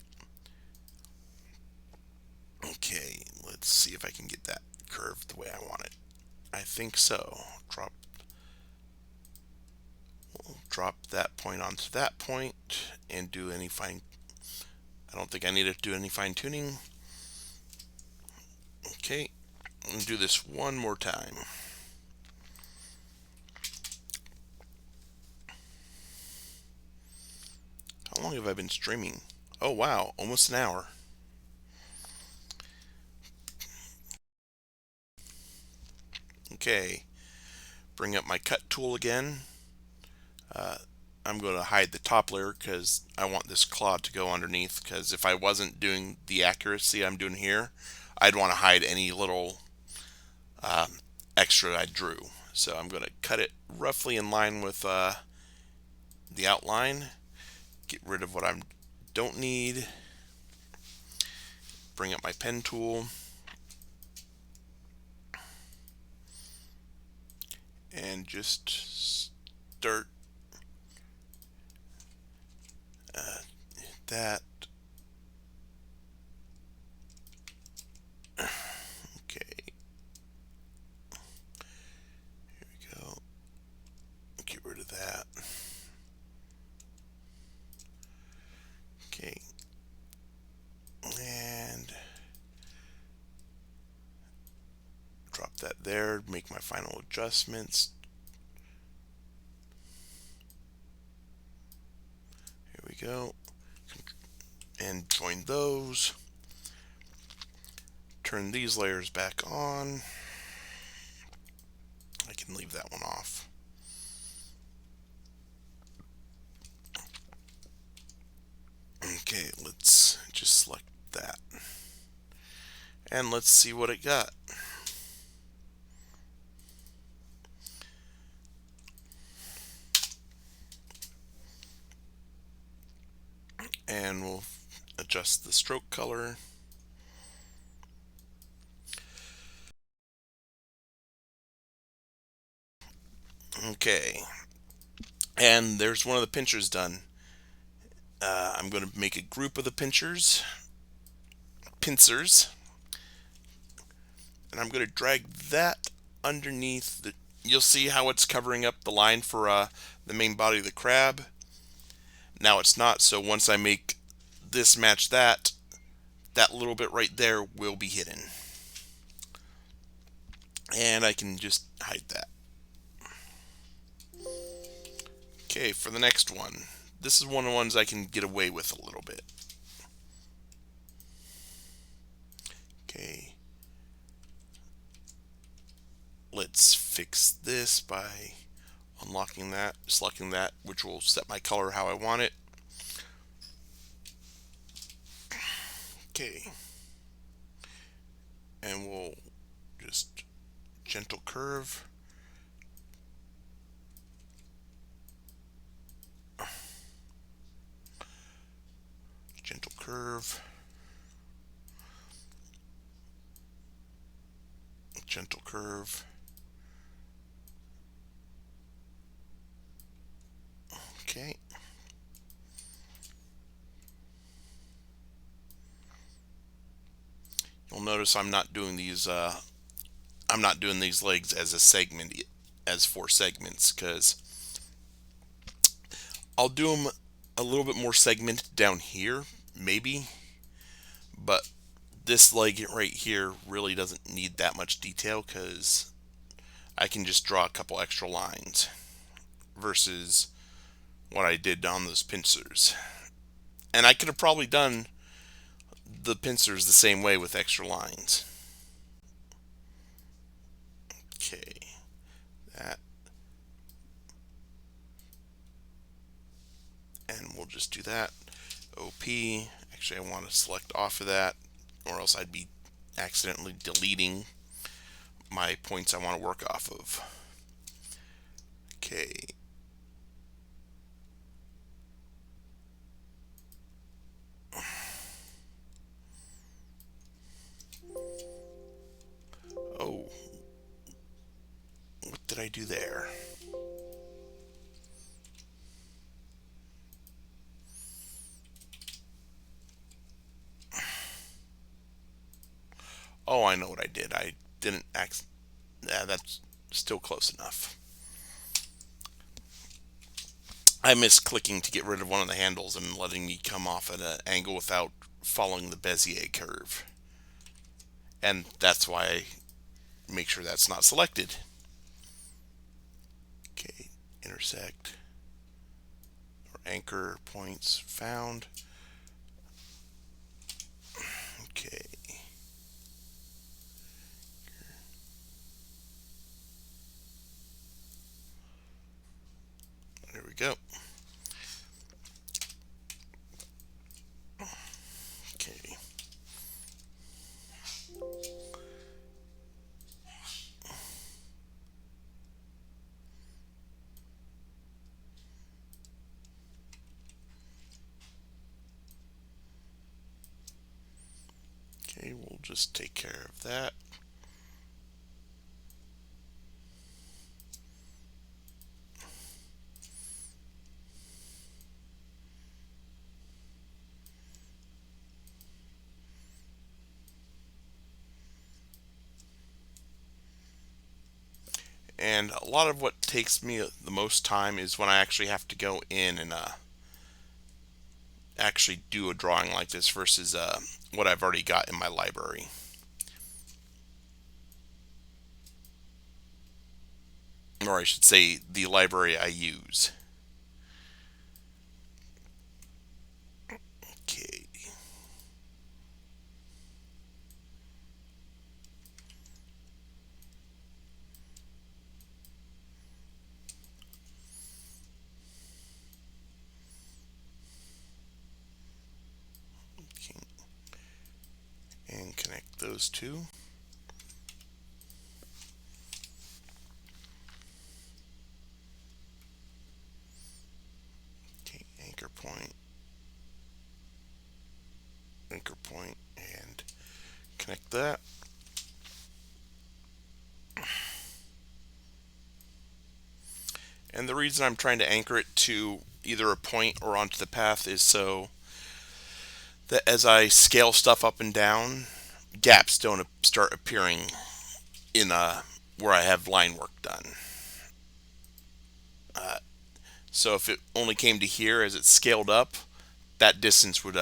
Okay, let's see if I can get that curved the way I want it. I think so. We'll drop that point onto that point and do any fine. I don't think I need to do any fine tuning. Okay, and do this one more time. How long have I been streaming? Oh wow, almost an hour. Okay, bring up my cut tool again. I'm going to hide the top layer because I want this cloud to go underneath, because if I wasn't doing the accuracy I'm doing here, I'd want to hide any little extra I drew. So I'm going to cut it roughly in line with the outline, get rid of what I don't need, bring up my pen tool, and just start that. Okay, here we go. Get rid of that. Okay, and drop that there, make my final adjustments. Here we go. And join those. Turn these layers back on. I can leave that one off. Okay, let's just select that. And let's see what it got. And we'll adjust the stroke color. Okay, And there's one of the pinchers done. I'm going to make a group of the pincers, and I'm going to drag that underneath the. You'll see how it's covering up the line for the main body of the crab. Now it's not, so once I make this match that, that little bit right there will be hidden. And I can just hide that. Okay, for the next one. This is one of the ones I can get away with a little bit. Okay. Let's fix this by unlocking that, selecting that, which will set my color how I want it. Okay. And we'll just gentle curve. Gentle curve. Gentle curve. Okay. You'll notice I'm not doing these legs as a segment, as 4 segments, because I'll do them a little bit more segmented down here, maybe, but this leg right here really doesn't need that much detail because I can just draw a couple extra lines versus what I did on those pincers. And I could have probably done the pincers the same way with extra lines. Okay, that. And we'll just do that. OP. Actually, I want to select off of that, or else I'd be accidentally deleting my points I want to work off of. Okay. Oh, what did I do there? Oh, I know what I did. I didn't yeah, that's still close enough. I missed clicking to get rid of one of the handles and letting me come off at an angle without following the Bezier curve. And that's why I make sure that's not selected. Okay, intersect or anchor points found. Okay. There we go. Okay. Okay, we'll just take care of that. And a lot of what takes me the most time is when I actually have to go in and actually do a drawing like this versus what I've already got in my library. Or I should say the library I use. Okay. And connect those two. Okay, anchor point, and connect that. And the reason I'm trying to anchor it to either a point or onto the path is so that as I scale stuff up and down, gaps don't start appearing in where I have line work done. So if it only came to here as it scaled up, that distance would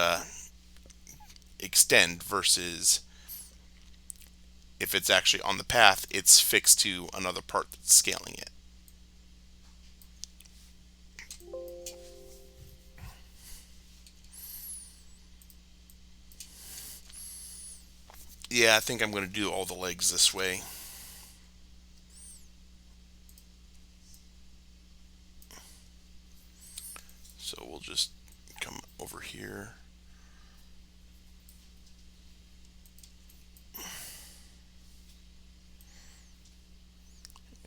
extend versus if it's actually on the path, it's fixed to another part that's scaling it. Yeah, I think I'm going to do all the legs this way. So we'll just come over here.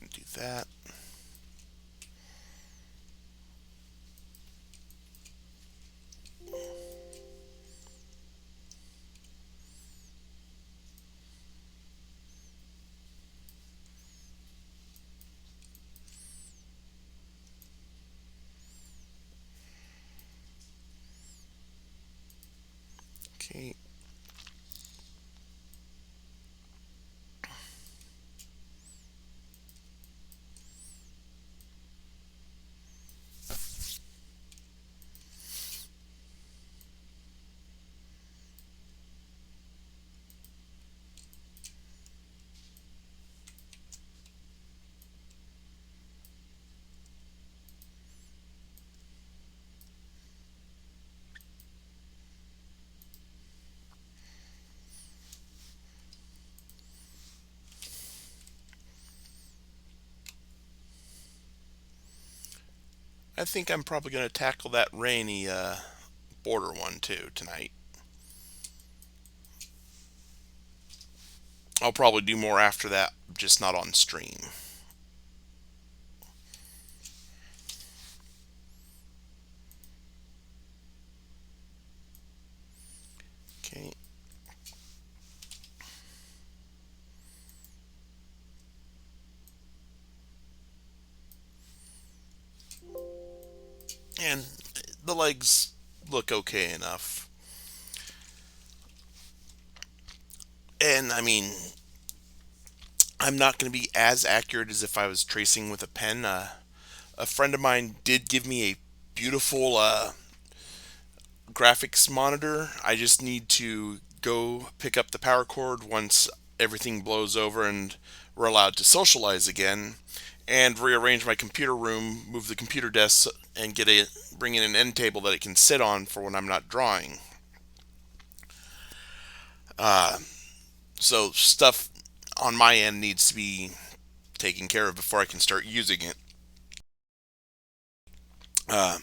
And do that. Okay. I think I'm probably going to tackle that rainy border one too tonight. I'll probably do more after that, just not on stream. Okay. And the legs look okay enough. And I mean, I'm not going to be as accurate as if I was tracing with a pen. A friend of mine did give me a beautiful graphics monitor. I just need to go pick up the power cord once everything blows over and we're allowed to socialize again, and rearrange my computer room, move the computer desk, and bring in an end table that it can sit on for when I'm not drawing. Uh, so stuff on my end needs to be taken care of before I can start using it. Uh,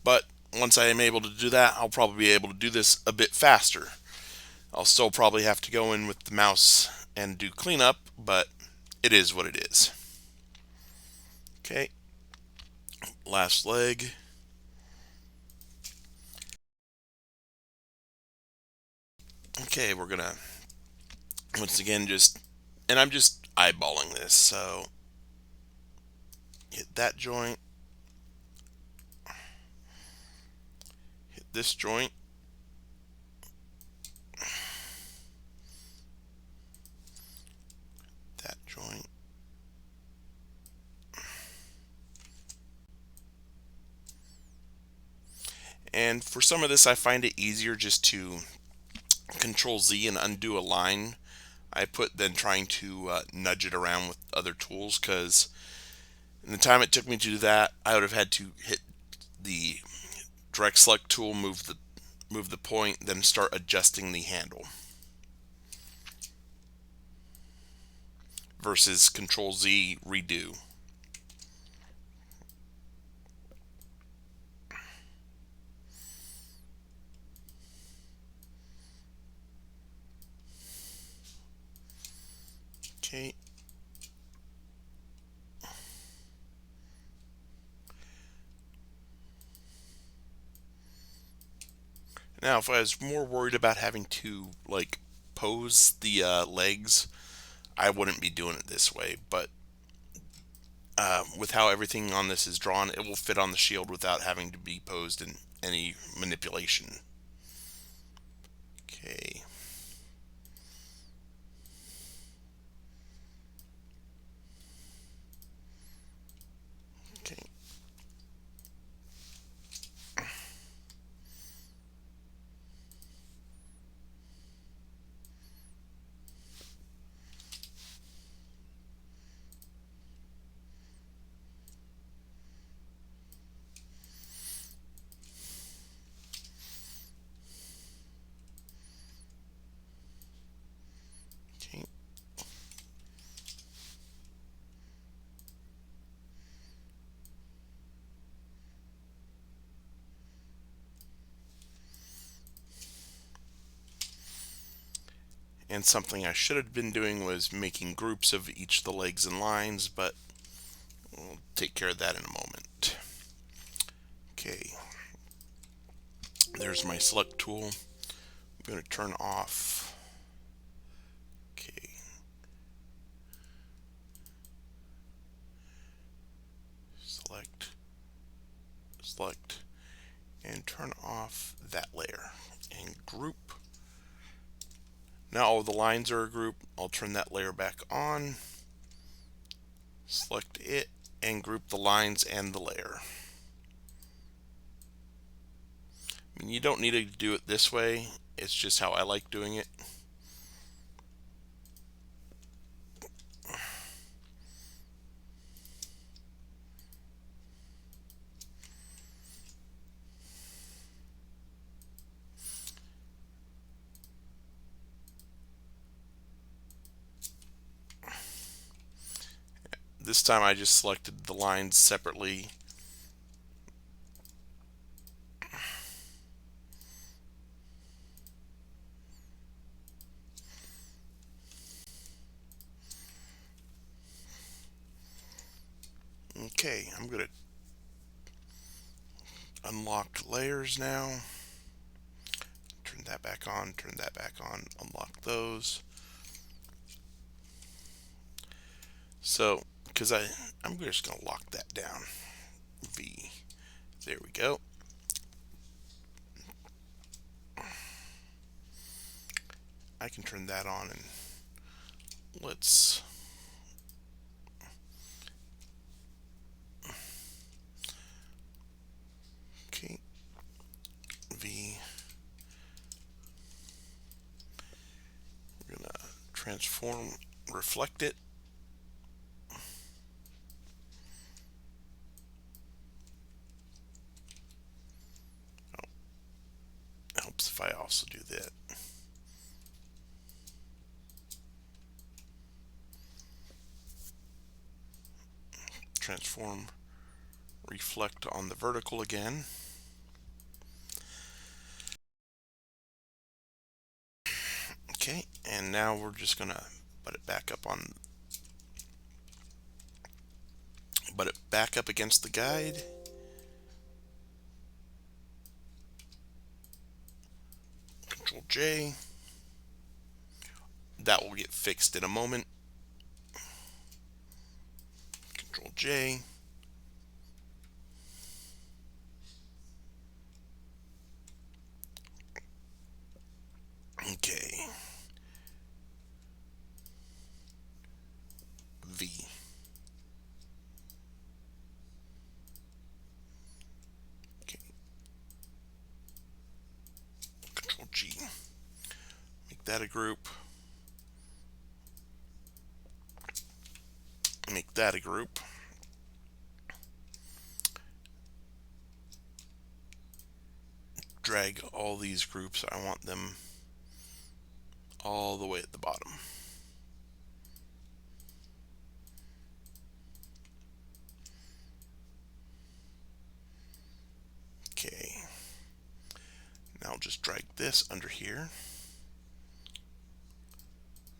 but once I am able to do that, I'll probably be able to do this a bit faster. I'll still probably have to go in with the mouse and do cleanup, but it is what it is. Okay, last leg. Okay, we're gonna once again and I'm just eyeballing this, so hit that joint, hit this joint, that joint, and for some of this I find it easier just to Control Z and undo a line I put than trying to nudge it around with other tools, because in the time it took me to do that, I would have had to hit the direct select tool, move the point, then start adjusting the handle, versus Control Z, redo. Okay. Now, if I was more worried about having to like pose the legs, I wouldn't be doing it this way. But with how everything on this is drawn, it will fit on the shield without having to be posed in any manipulation. Okay. Okay. Okay. And something I should have been doing was making groups of each of the legs and lines, but we'll take care of that in a moment. Okay, there's my select tool. I'm going to turn off. Okay. Select, select, and turn off that layer. And group. Now all the lines are a group. I'll turn that layer back on. Select it and group the lines and the layer. I mean, you don't need to do it this way. It's just how I like doing it. This time I just selected the lines separately. Okay, I'm going to unlock layers now. Turn that back on, turn that back on, unlock those. So, because I'm just going to lock that down. V. There we go. I can turn that on and let's okay. V. We're going to transform, reflect it. Helps if I also do that. Transform, reflect on the vertical again. Okay, and now we're just gonna put it back up against the guide. Control J. That will get fixed in a moment. Control J. Okay. V. Okay. Control G. Make that a group. Make that a group. Drag all these groups. I want them all the way at the bottom. Okay. Now I'll just drag this under here.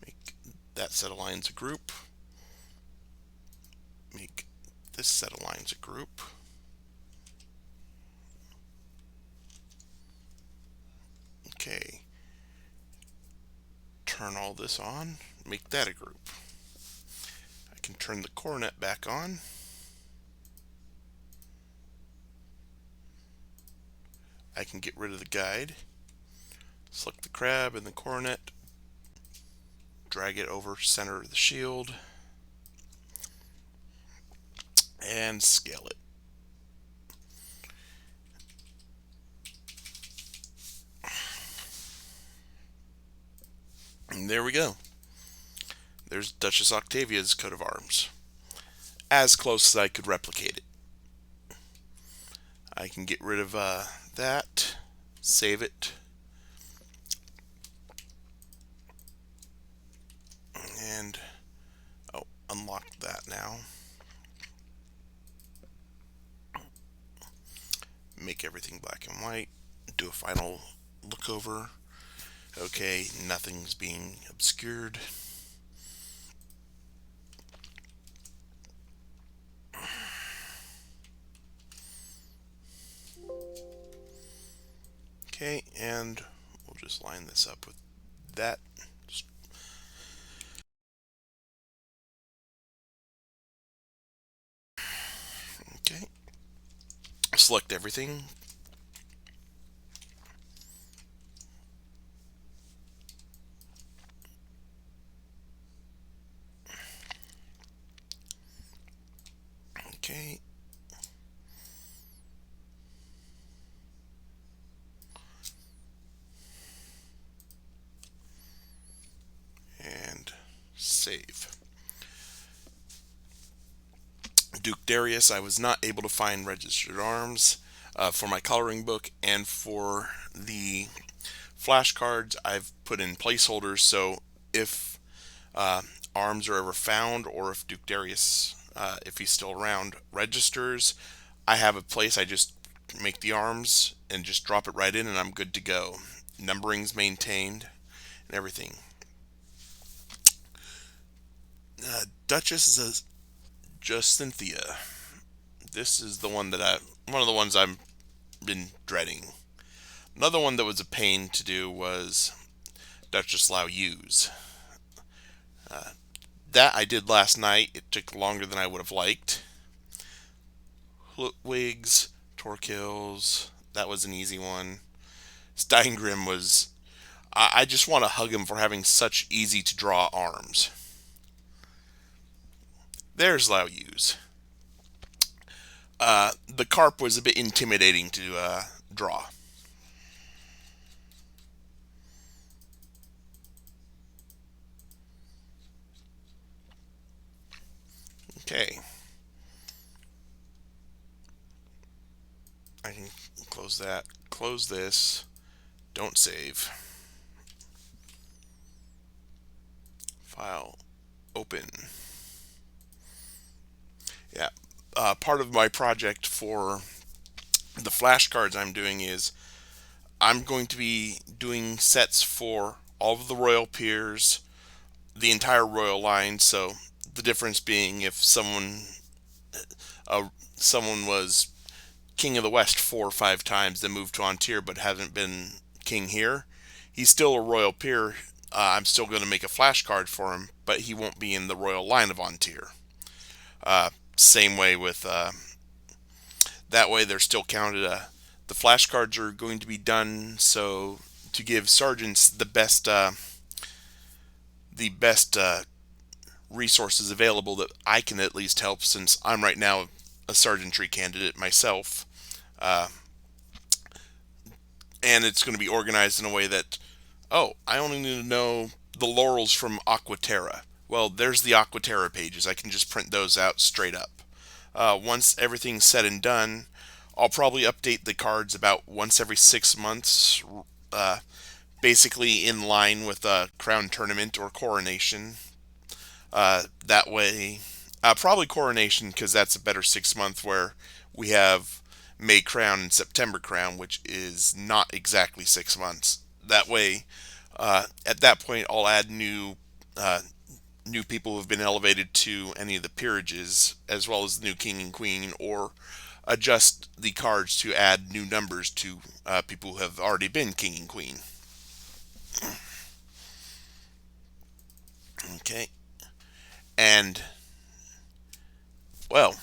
Make that set of lines a group. Make this set of lines a group. Okay. Turn all this on. Make that a group. I can turn the coronet back on. I can get rid of the guide, select the crab and the coronet, drag it over center of the shield, and scale it. And there we go. There's Duchess Octavia's coat of arms. As close as I could replicate it. I can get rid of that, save it, and unlock that now. Make everything black and white. Do a final look over. Okay, nothing's being obscured. Okay, and we'll just line this up with that. Okay, select everything. Okay. And save. Duke Darius, I was not able to find registered arms for my coloring book, and for the flashcards I've put in placeholders, so if arms are ever found, or if Duke Darius, if he's still around, registers, I have a place. I just make the arms and just drop it right in, and I'm good to go. Numbering's maintained and everything. Duchess is just Cynthia. This is the one that one of the ones I've been dreading. Another one that was a pain to do was Duchess Lao Yu's. That I did last night. It took longer than I would have liked. Wigs, Torquils, that was an easy one. Steingrim was... I just want to hug him for having such easy to draw arms. There's Lao Yu's. The carp was a bit intimidating to draw. Okay. I can close that. Close this. Don't save. File. Open. Yeah. Part of my project for the flashcards I'm doing is I'm going to be doing sets for all of the royal peers, the entire royal line. So the difference being, if someone was king of the West 4 or 5 times, then moved to on tier but hasn't been king here, he's still a royal peer. I'm still going to make a flashcard for him, but he won't be in the royal line of on tier. Same way with that way they're still counted. The flashcards are going to be done so to give sergeants the best resources available that I can at least help, since I'm right now a sergeantry candidate myself. And it's going to be organized in a way that, oh, I only need to know the laurels from Aquaterra. Well, there's the Aquaterra pages. I can just print those out straight up. Once everything's said and done, I'll probably update the cards about once every 6 months, basically in line with a crown tournament or coronation. That way, probably coronation, because that's a better 6 month, where we have May crown and September crown, which is not exactly 6 months. That way, at that point, I'll add new people who've been elevated to any of the peerages, as well as the new king and queen, or adjust the cards to add new numbers to people who have already been king and queen. Okay. And, well,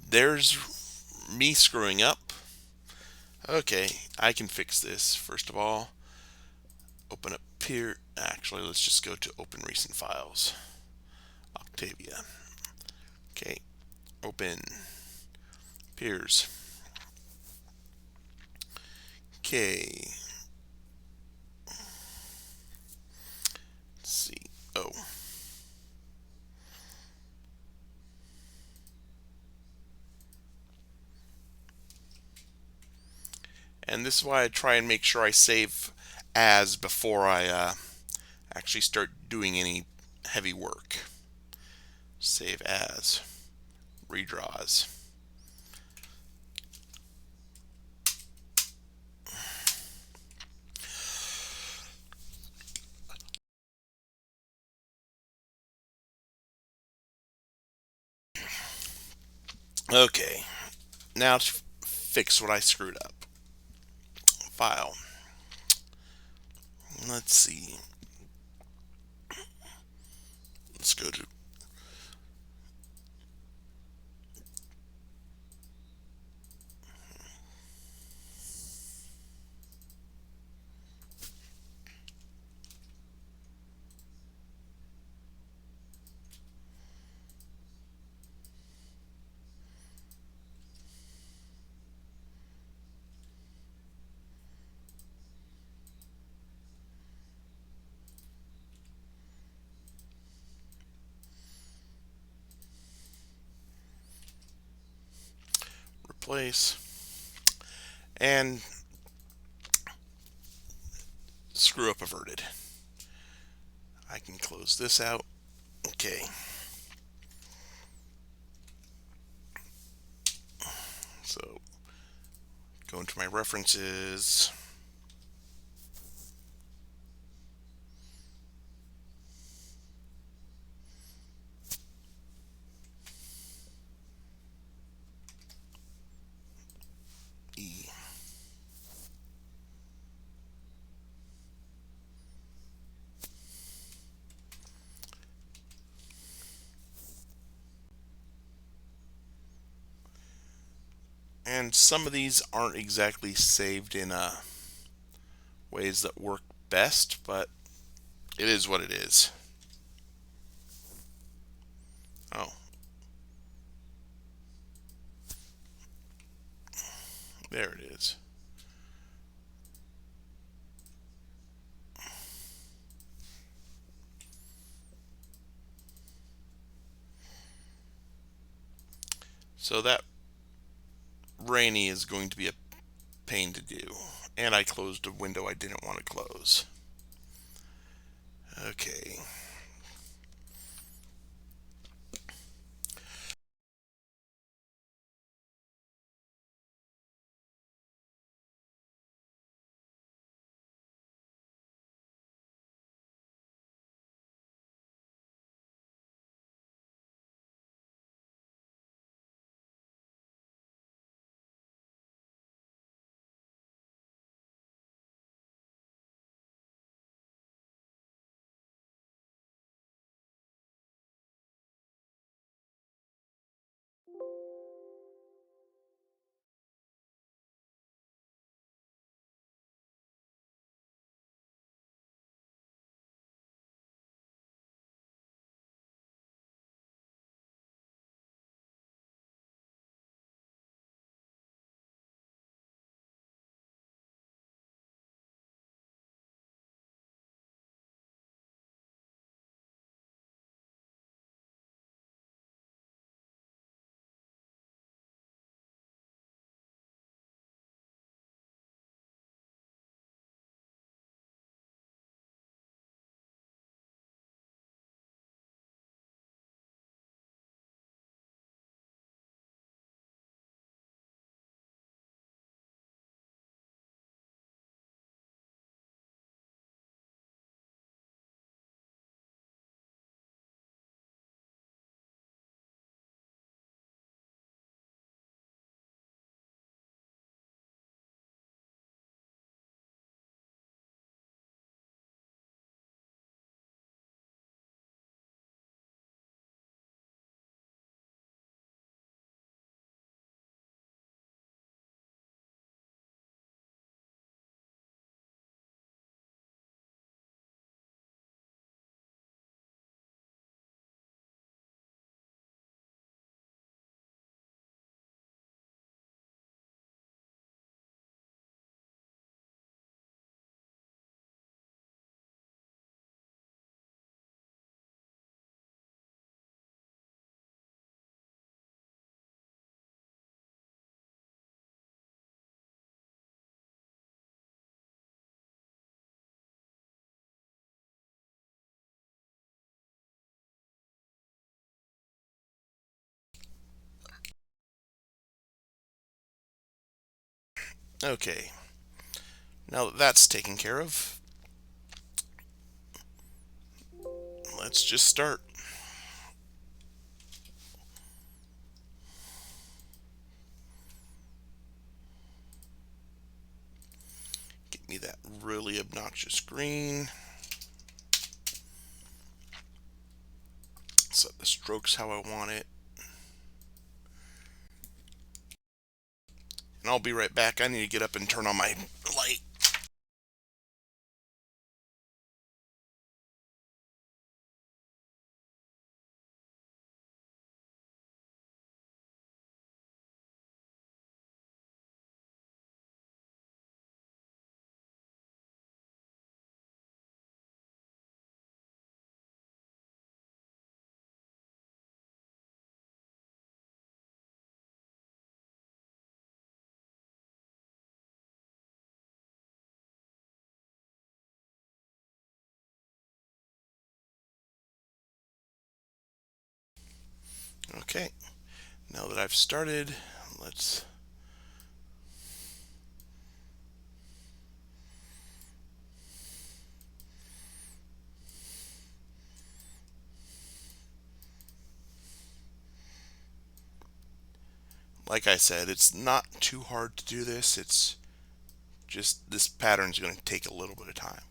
there's me screwing up. Okay, I can fix this. First of all, open up here. Actually, let's just go to open recent files. Octavia. Okay, open peers. Okay, let's see. Oh, and this is why I try and make sure I save as before I actually start doing any heavy work. Save as. Redraws. Okay, now to fix what I screwed up. File. Let's see. Let's go to replace and screw up averted. I can close this out. Okay. So go into my references. E. And some of these aren't exactly saved in ways that work best, but it is what it is. Oh, there it is. So that rainy is going to be a pain to do. And I closed a window I didn't want to close. Okay. Okay, now that that's taken care of, let's just start. Get me that really obnoxious green. Set the strokes how I want it. And I'll be right back. I need to get up and turn on my light. Okay, now that I've started, let's like I said, it's not too hard to do this. It's just this pattern's going to take a little bit of time,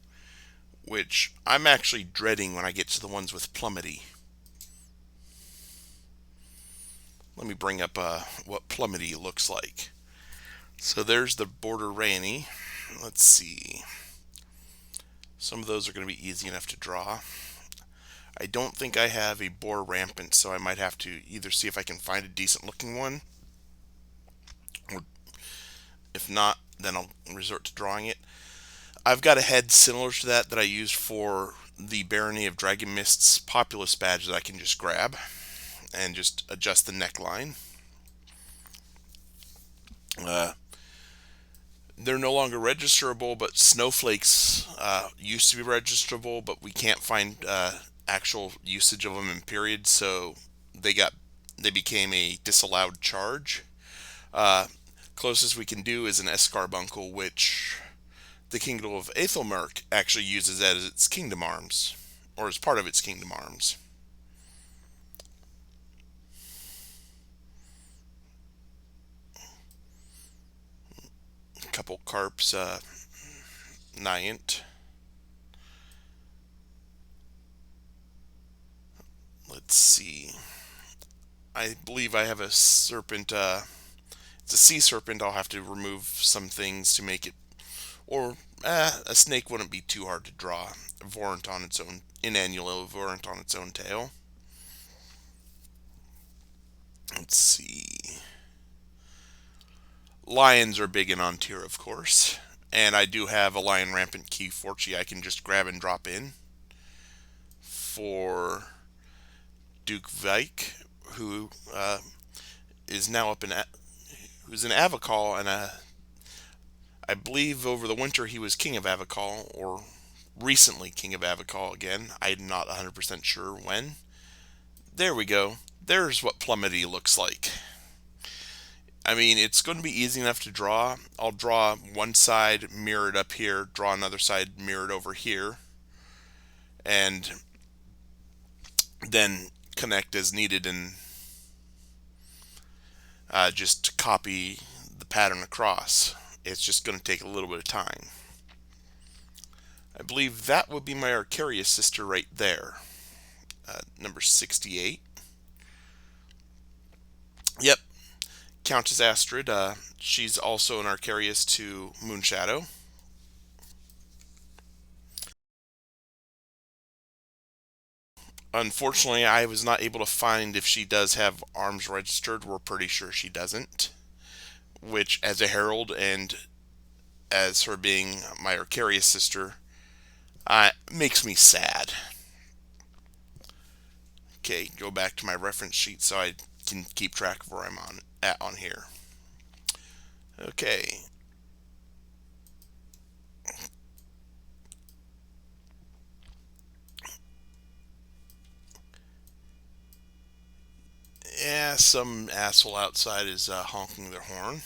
which I'm actually dreading when I get to the ones with plummetty. Let me bring up what plummetty looks like. So there's the border rainy. Let's see. Some of those are going to be easy enough to draw. I don't think I have a boar rampant, so I might have to either see if I can find a decent looking one, or if not, then I'll resort to drawing it. I've got a head similar to that I used for the Barony of Dragon Mist's Populous badge that I can just grab and just adjust the neckline. Uh, they're no longer registerable, but snowflakes used to be registerable, but we can't find actual usage of them in periods, so they became a disallowed charge. Uh, Closest we can do is an escarbuncle, which the Kingdom of Aethelmerk actually uses as its kingdom arms, or as part of its kingdom arms. A couple carps, Niant. Let's see. I believe I have a serpent. It's a sea serpent. I'll have to remove some things to make it. Or a snake wouldn't be too hard to draw. A Vorant on its own, inannual Vorant on its own tail. Let's see. Lions are big in Ontir, of course. And I do have a lion rampant key Forchi I can just grab and drop in for Duke Vike, who is now up in who's in Avacol, and I believe over the winter he was king of Avacol, or recently king of Avacol again. I'm not 100% sure when. There we go. There's what plummetty looks like. I mean, it's going to be easy enough to draw. I'll draw one side mirrored up here, draw another side mirrored over here, and then connect as needed, and just copy the pattern across. It's just going to take a little bit of time. I believe that would be my Arcarius sister right there, number 68. Yep, Countess Astrid. She's also an Arcarius to Moonshadow. Unfortunately, I was not able to find if she does have arms registered. We're pretty sure she doesn't. Which, as a herald and as her being my Arcarius sister, makes me sad. Okay, go back to my reference sheet so I can keep track of where I'm on here. Okay. Yeah, some asshole outside is honking their horn.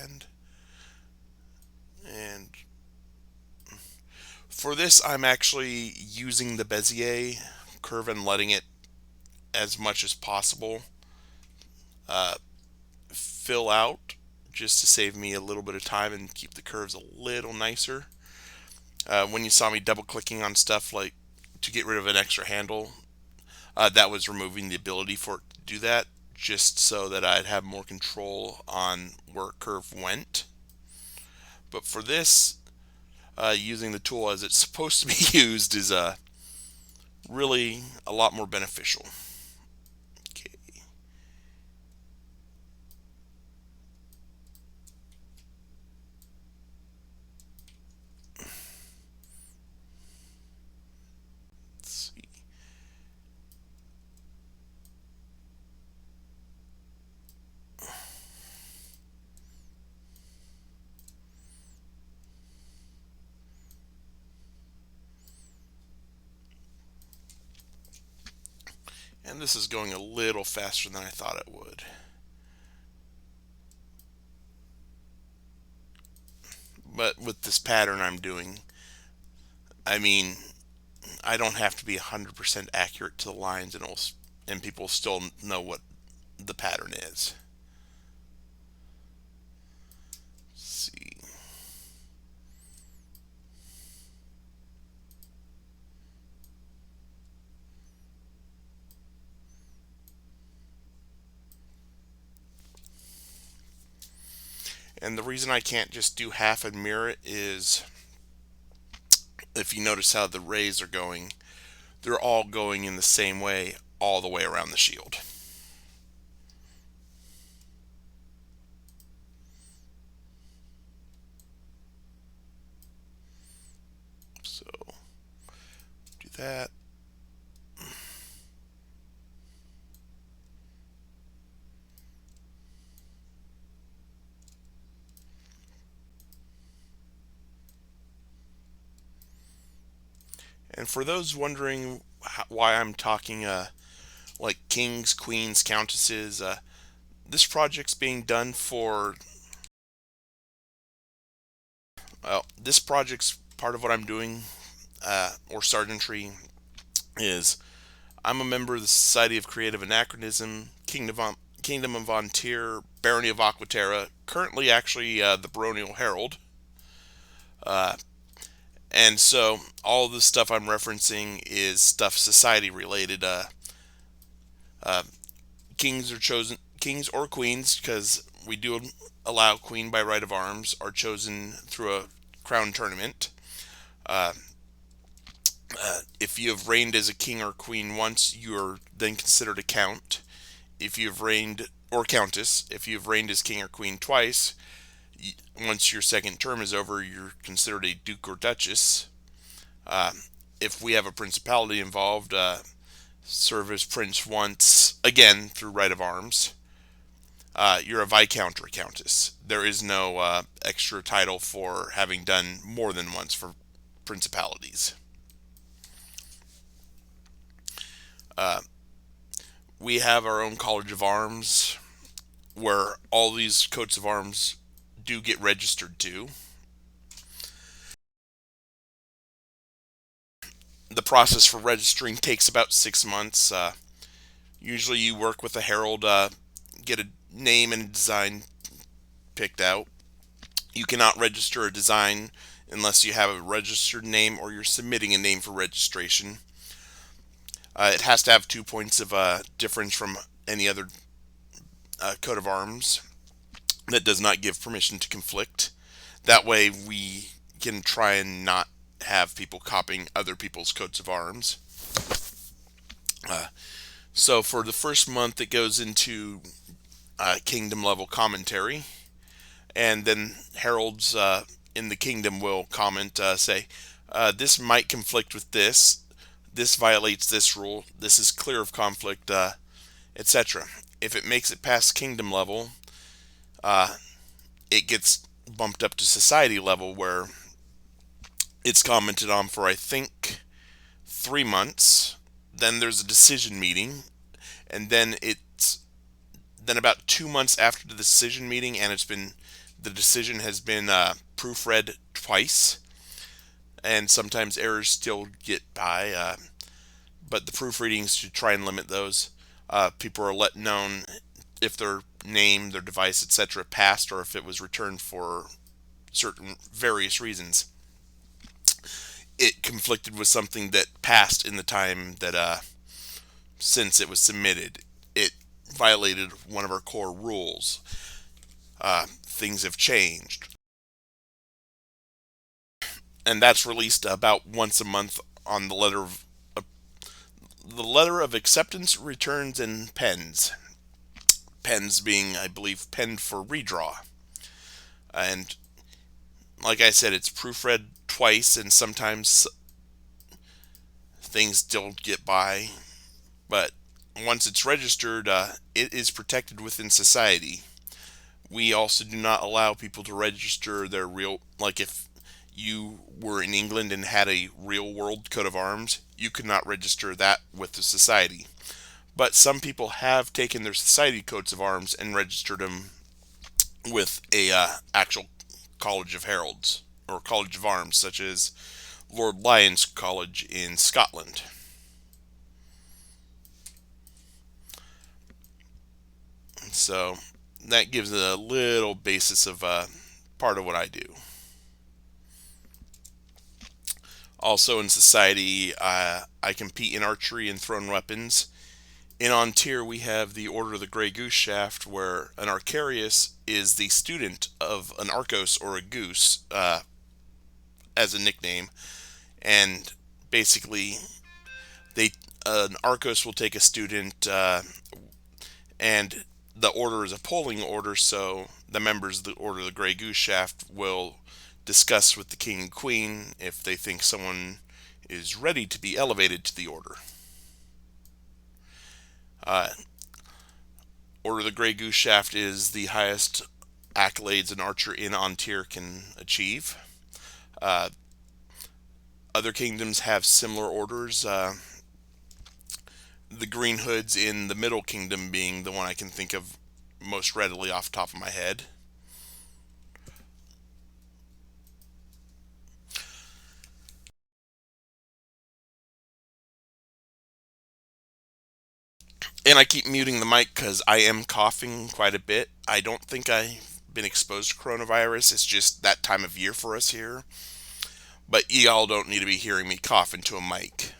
end. And for this, I'm actually using the Bezier curve and letting it, as much as possible, uh, fill out, just to save me a little bit of time and keep the curves a little nicer. When you saw me double clicking on stuff like to get rid of an extra handle, that was removing the ability for it to do that, just so that I'd have more control on where curve went. But for this, using the tool as it's supposed to be used is really a lot more beneficial. Okay. Let's see. And this is going a little faster than I thought it would. But with this pattern I'm doing, I mean, I don't have to be 100% accurate to the lines, and people still know what the pattern is. Let's see. And the reason I can't just do half and mirror it is, if you notice how the rays are going, they're all going in the same way all the way around the shield. So do that. And for those wondering why I'm talking like kings, queens, countesses, this project's being done for, well, this project's part of what I'm doing, or sergeantry, is I'm a member of the Society of Creative Anachronism, Kingdom of Von Tier, Barony of Aquaterra, currently actually the Baronial Herald. Uh, and so all the stuff I'm referencing is stuff society related. Uh, kings or queens, because we do allow queen by right of arms, are chosen through a crown tournament. Uh, if you have reigned as a king or queen once, you are then considered a count. If you have reigned, or countess, if you have reigned as king or queen twice, once your second term is over, you're considered a duke or duchess. Uh, if we have a principality involved, serve as prince once, again through right of arms. You're a viscount or a countess. There is no extra title for having done more than once for principalities. Uh, we have our own College of Arms, where all these coats of arms do get registered to. The process for registering takes about 6 months. Usually you work with a herald, get a name and a design picked out. You cannot register a design unless you have a registered name or you're submitting a name for registration. It has to have 2 points of difference from any other coat of arms that does not give permission to conflict. That way we can try and not have people copying other people's coats of arms. So for the first month, it goes into kingdom level commentary, and then heralds in the kingdom will comment, say, this might conflict with this. This violates this rule. This is clear of conflict, etc. If it makes it past kingdom level, it gets bumped up to society level, where it's commented on for, I think, 3 months. Then there's a decision meeting, and then about 2 months after the decision meeting, and it's been The decision has been proofread twice, and sometimes errors still get by, but the proofreadings to try and limit those. People are let known if their name, their device, etc. passed, or if it was returned for certain various reasons. It conflicted with something that passed in the time that since it was submitted. It violated one of our core rules. Things have changed, and that's released about once a month on the letter of acceptance, returns, and pens. Pens being, I believe, penned for redraw. And like I said, it's proofread twice, and sometimes things don't get by. But once it's registered, it is protected within society. We also do not allow people to register their real, like if you were in England and had a real world coat of arms, you could not register that with the society. But some people have taken their society coats of arms and registered them with a actual College of Heralds or College of Arms, such as Lord Lyon's College in Scotland. So that gives a little basis of part of what I do. Also in society, I compete in archery and thrown weapons. In Ontir, we have the Order of the Grey Goose Shaft, where an Arcarius is the student of an Arcos or a goose, as a nickname, and basically, they an Arcos will take a student, and the order is a polling order, so the members of the Order of the Grey Goose Shaft will discuss with the king and queen if they think someone is ready to be elevated to the order. Uh, Order of the Grey Goose Shaft is the highest accolades an archer in Ontir can achieve. Uh, Other kingdoms have similar orders. The Green Hoods in the Middle Kingdom being the one I can think of most readily off the top of my head. And I keep muting the mic because I am coughing quite a bit. I don't think I've been exposed to coronavirus. It's just that time of year for us here. But y'all don't need to be hearing me cough into a mic.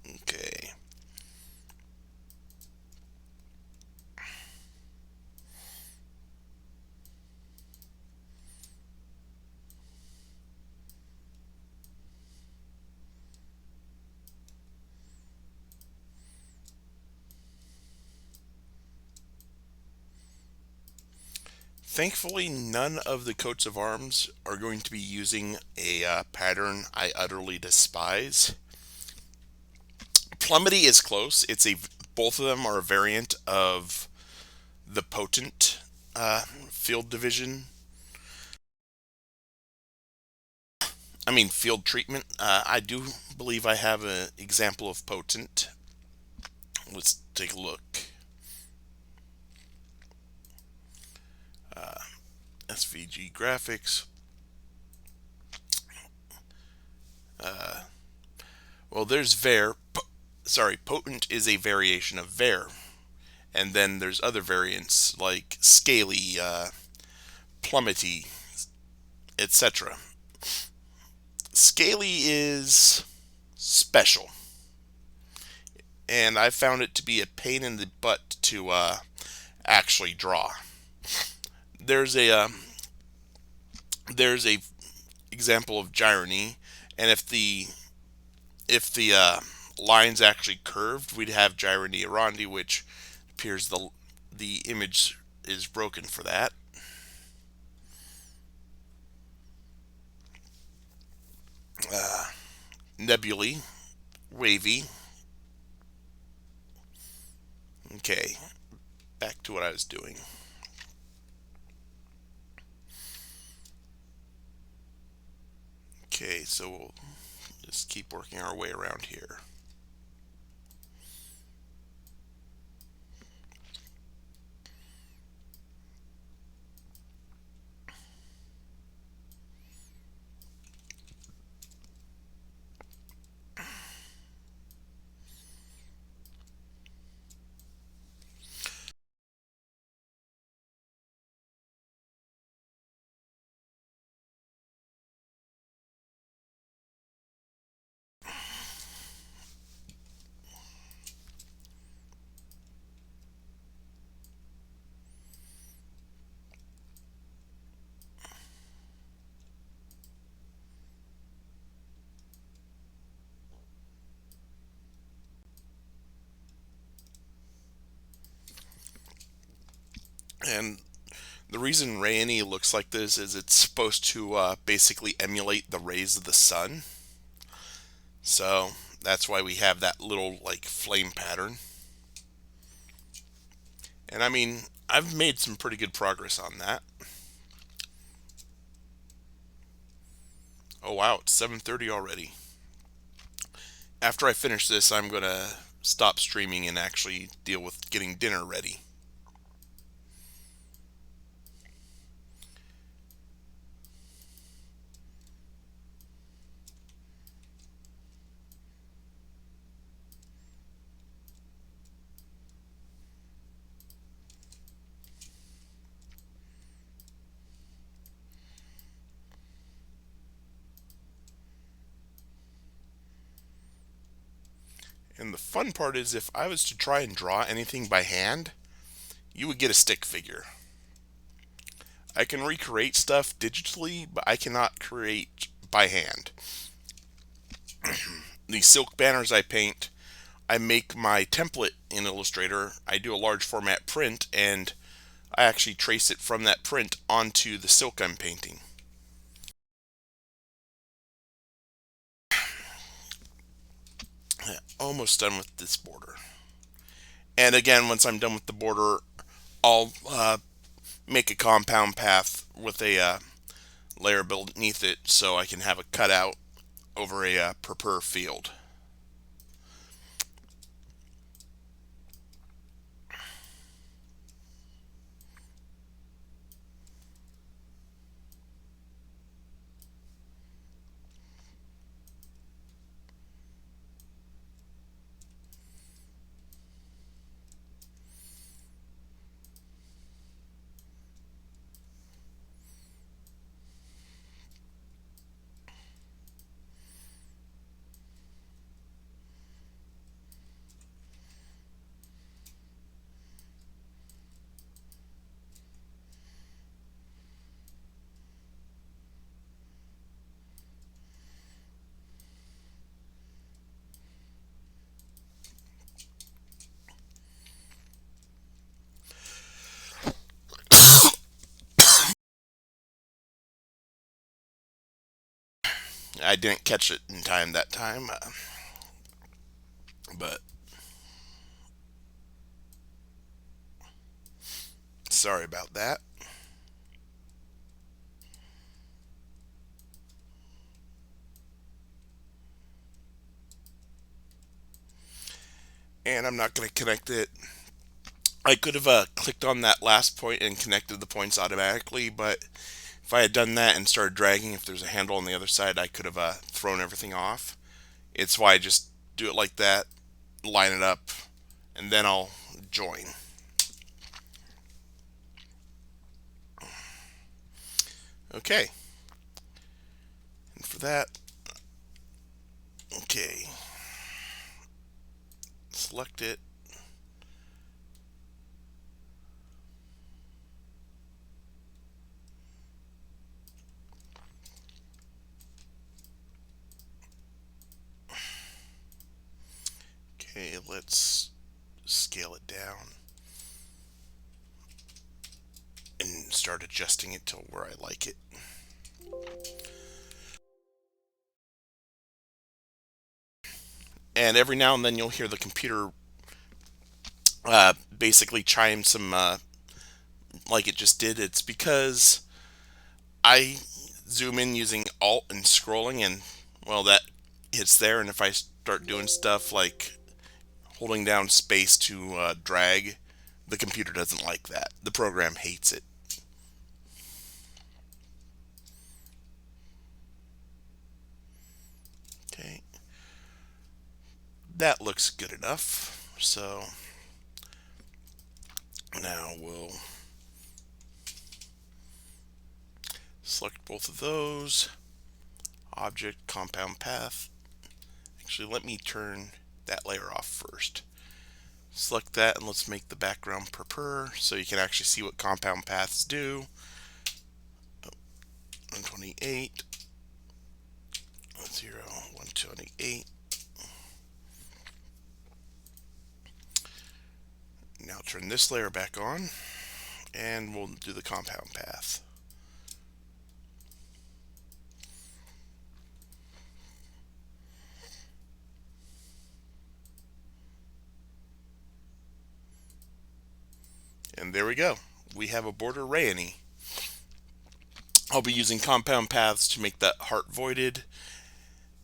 Okay. Thankfully, none of the coats of arms are going to be using a pattern I utterly despise. Plumety is close. Both of them are a variant of the potent field division. I mean field treatment. I do believe I have an example of potent. Let's take a look. SVG graphics. Well, there's Ver. Sorry, potent is a variation of Ver, and then there's other variants like scaly, plumety, etc. Scaly is special, and I found it to be a pain in the butt to actually draw. There's a example of gyrony, and if the lines actually curved, we'd have gyrony arondi, which appears the image is broken for that. Nebulae, wavy. Okay, back to what I was doing. Okay, so we'll just keep working our way around here. And the reason Rayany looks like this is it's supposed to basically emulate the rays of the sun. So that's why we have that little like flame pattern. And I mean, I've made some pretty good progress on that. Oh wow, it's 7:30 already. After I finish this, I'm going to stop streaming and actually deal with getting dinner ready. And the fun part is if I was to try and draw anything by hand, you would get a stick figure. I can recreate stuff digitally, but I cannot create by hand. The silk banners I paint, I make my template in Illustrator. I do a large format print, and I actually trace it from that print onto the silk I'm painting. Almost done with this border. And again, once I'm done with the border, I'll make a compound path with a layer beneath it so I can have a cutout over a purpur field. I didn't catch it in time that time, but sorry about that. And I'm not going to connect it. I could have clicked on that last point and connected the points automatically, but if I had done that and started dragging, if there's a handle on the other side, I could have thrown everything off. It's why I just do it like that, line it up, and then I'll join. Okay, and for that, okay, select it. Okay, let's scale it down and start adjusting it to where I like it. And every now and then you'll hear the computer basically chime some like it just did. It's because I zoom in using Alt and scrolling, and well, that hits there. And if I start doing stuff like holding down space to drag, the computer doesn't like that. The program hates it. Okay, that looks good enough. So now we'll select both of those. Object, compound path. Actually, let me turn that layer off first. Select that and let's make the background purple so you can actually see what compound paths do. 128, 0, 128. Now turn this layer back on and we'll do the compound path. And there we go. We have a border rayony. I'll be using compound paths to make that heart voided,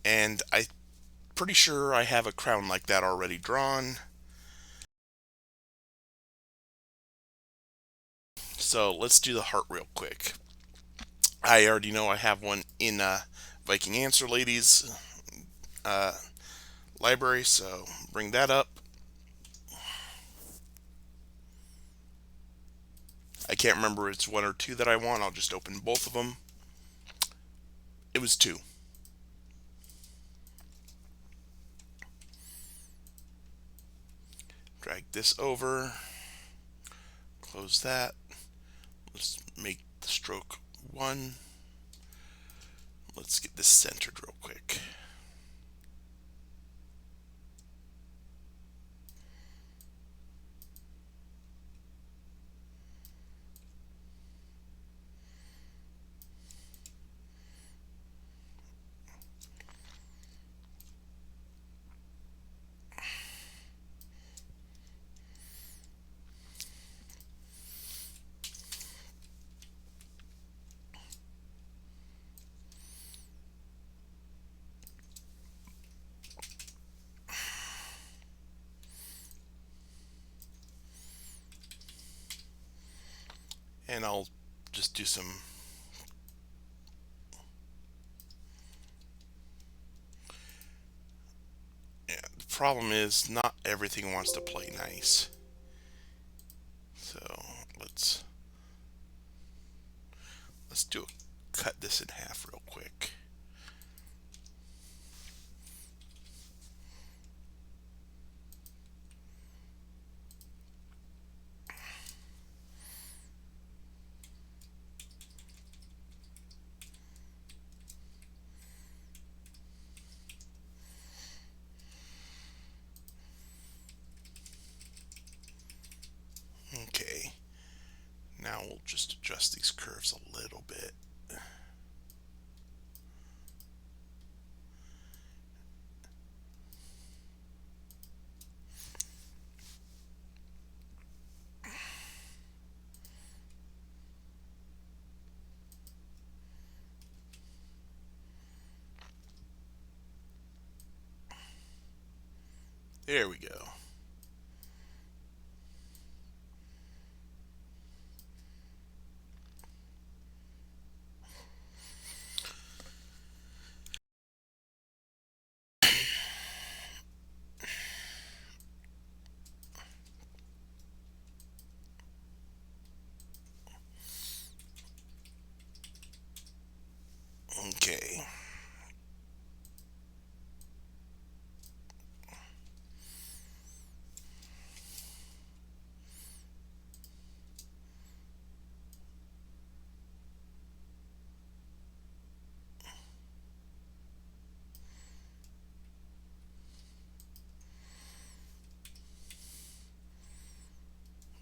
and I'm pretty sure I have a crown like that already drawn. So let's do the heart real quick. I already know I have one in Viking Answer Ladies uh, library, so bring that up. I can't remember if it's one or two that I want. I'll just open both of them. It was two. Drag this over. Close that. Let's make the stroke 1. Let's get this centered real quick. And I'll just do some the problem is not everything wants to play nice. So let's cut this in half real quick. Okay, now we'll just adjust these curves a little bit. There we go. Okay.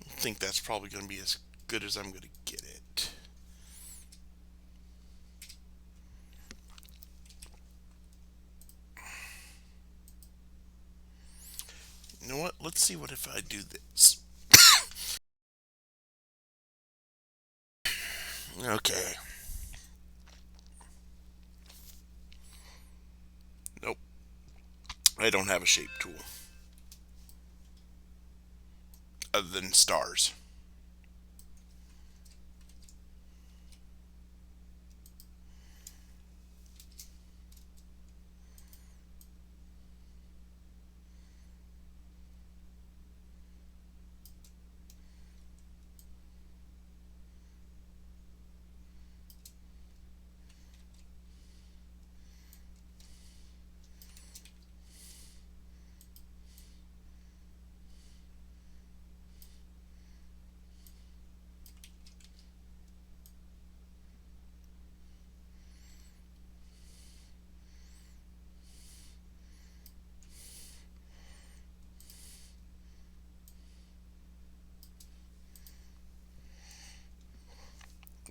I think that's probably going to be as good as I'm going to get it. You know what? Let's see what if I do this. Okay. I don't have a shape tool other than stars.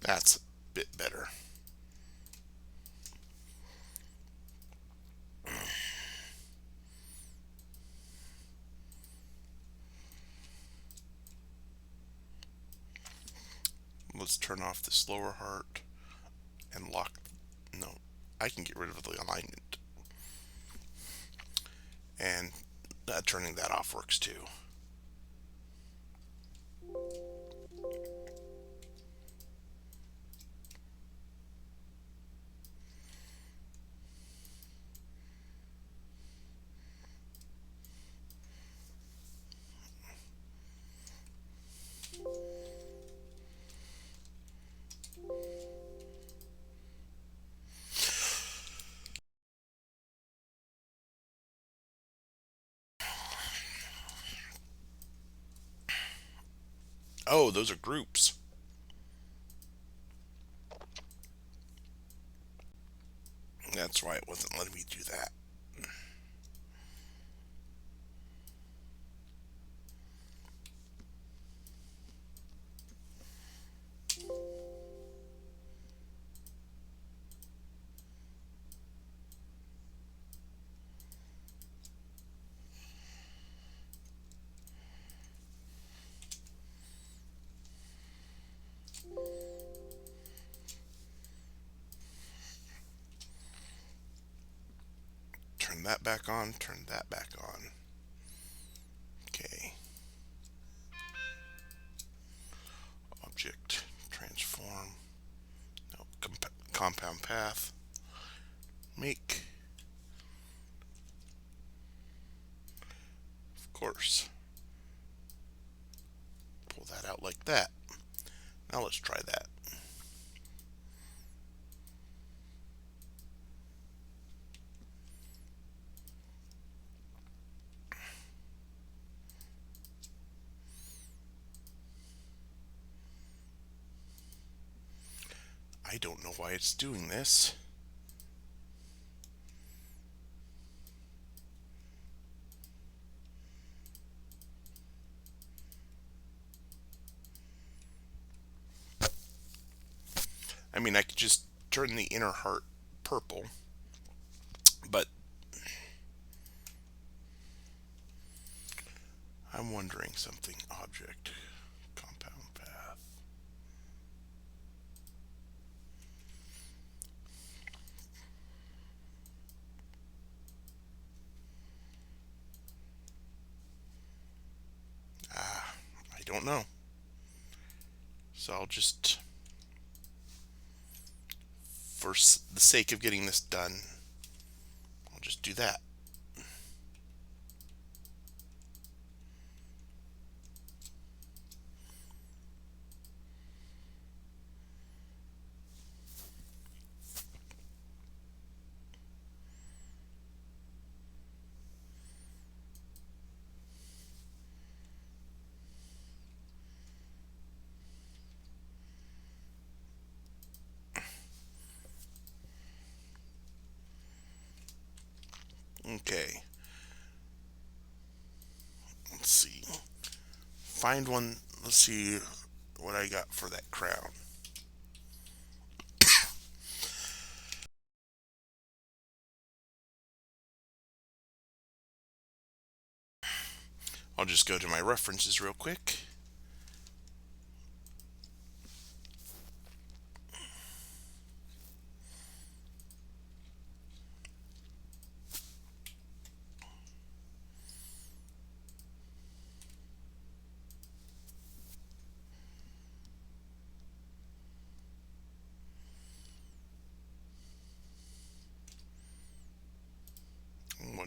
That's a bit better. Let's turn off the slower heart and lock. No, I can get rid of the alignment. And turning that off works too. Oh, those are groups. That's why it wasn't letting me do that. Turn that back on, turn that back on. Okay. Object, transform, no, compound path, make, of course. Pull that out like that. Now let's try that. I don't know why it's doing this. I mean, I could just turn the inner heart purple, but I'm wondering something. Object, compound path. I don't know. So I'll just, for the sake of getting this done, I'll just do that. Okay. Let's see. Find one. Let's see what I got for that crown. I'll just go to my references real quick.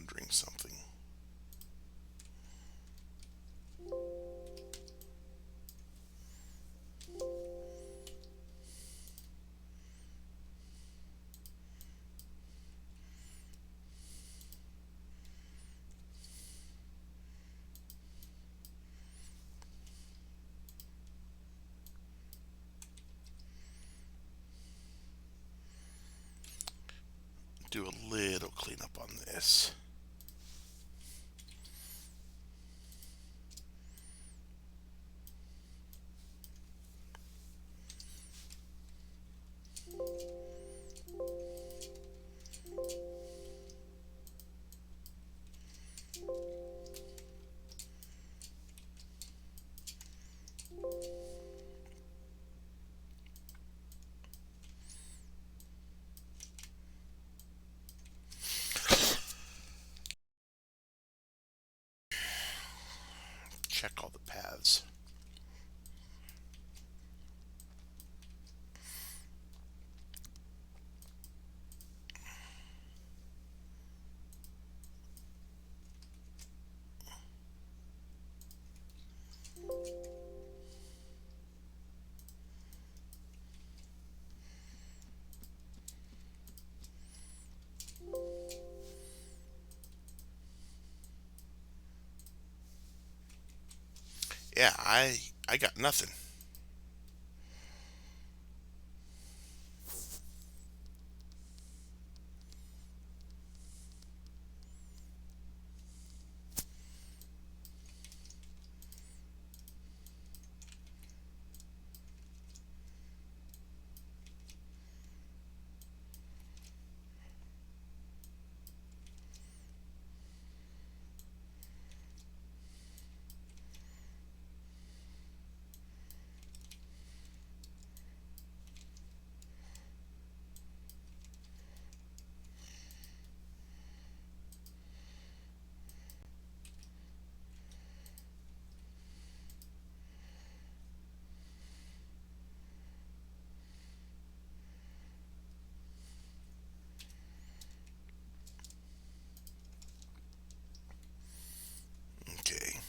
wondering something. Do a little cleanup on this. Check all the paths. Yeah, I got nothing. Okay.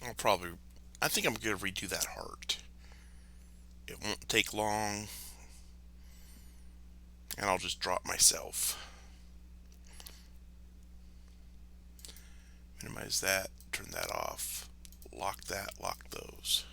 I'll probably, I think I'm going to redo that heart. It won't take long, and I'll just drop myself. Minimize that, turn that off, lock that, lock those.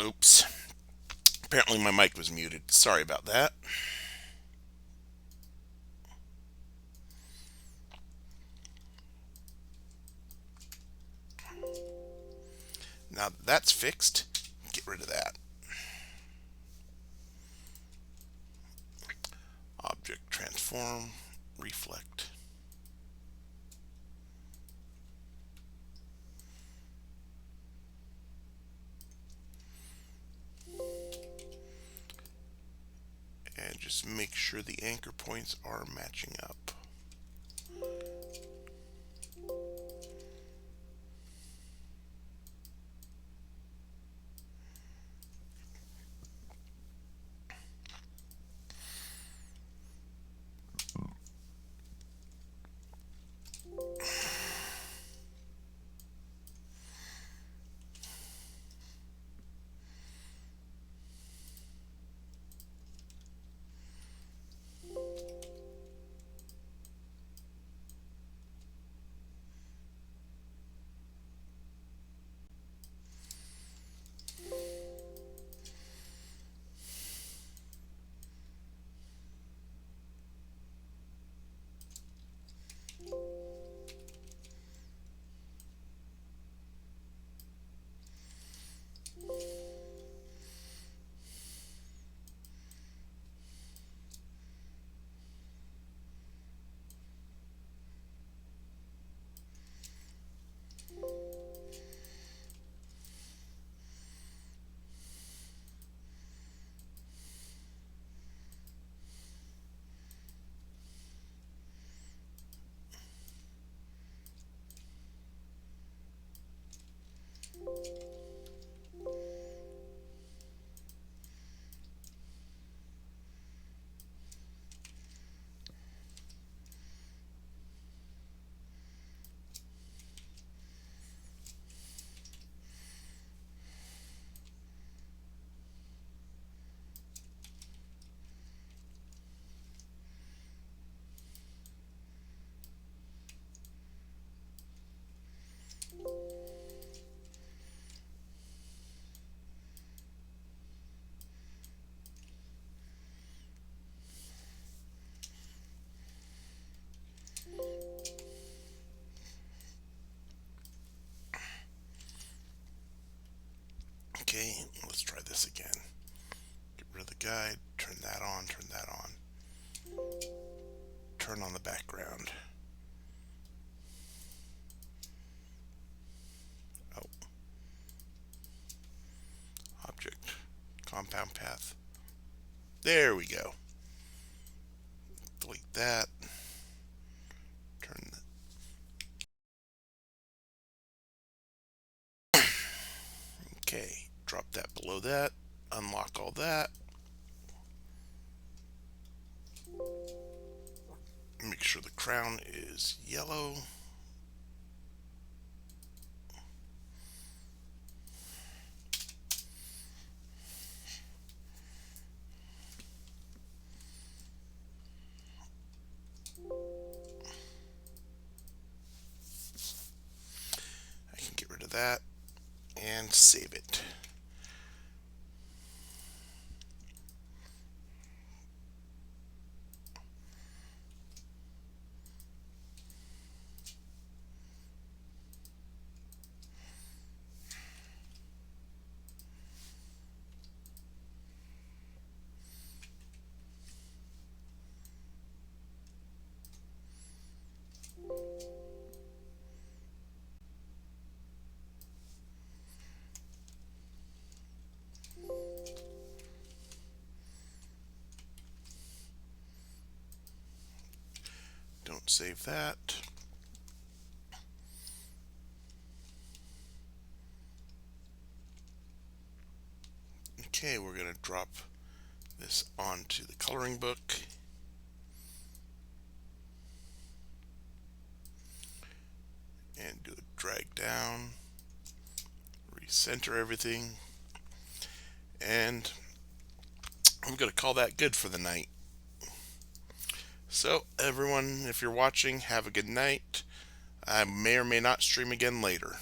Oops. Apparently my mic was muted. Sorry about that. Now that that's fixed, get rid of that. Object transform, reflect. And just make sure the anchor points are matching up. Okay, let's try this again. Get rid of the guide, turn that on, turn on the background. Oh, object, compound path. There we go. Delete that. Turn the... Okay, drop that below that. Unlock all that. Make sure the crown is yellow. I can get rid of that and save it. Don't save that. Okay, we're going to drop this onto the coloring book. And do a drag down, recenter everything, and I'm going to call that good for the night. So everyone, if you're watching, have a good night. I may or may not stream again later.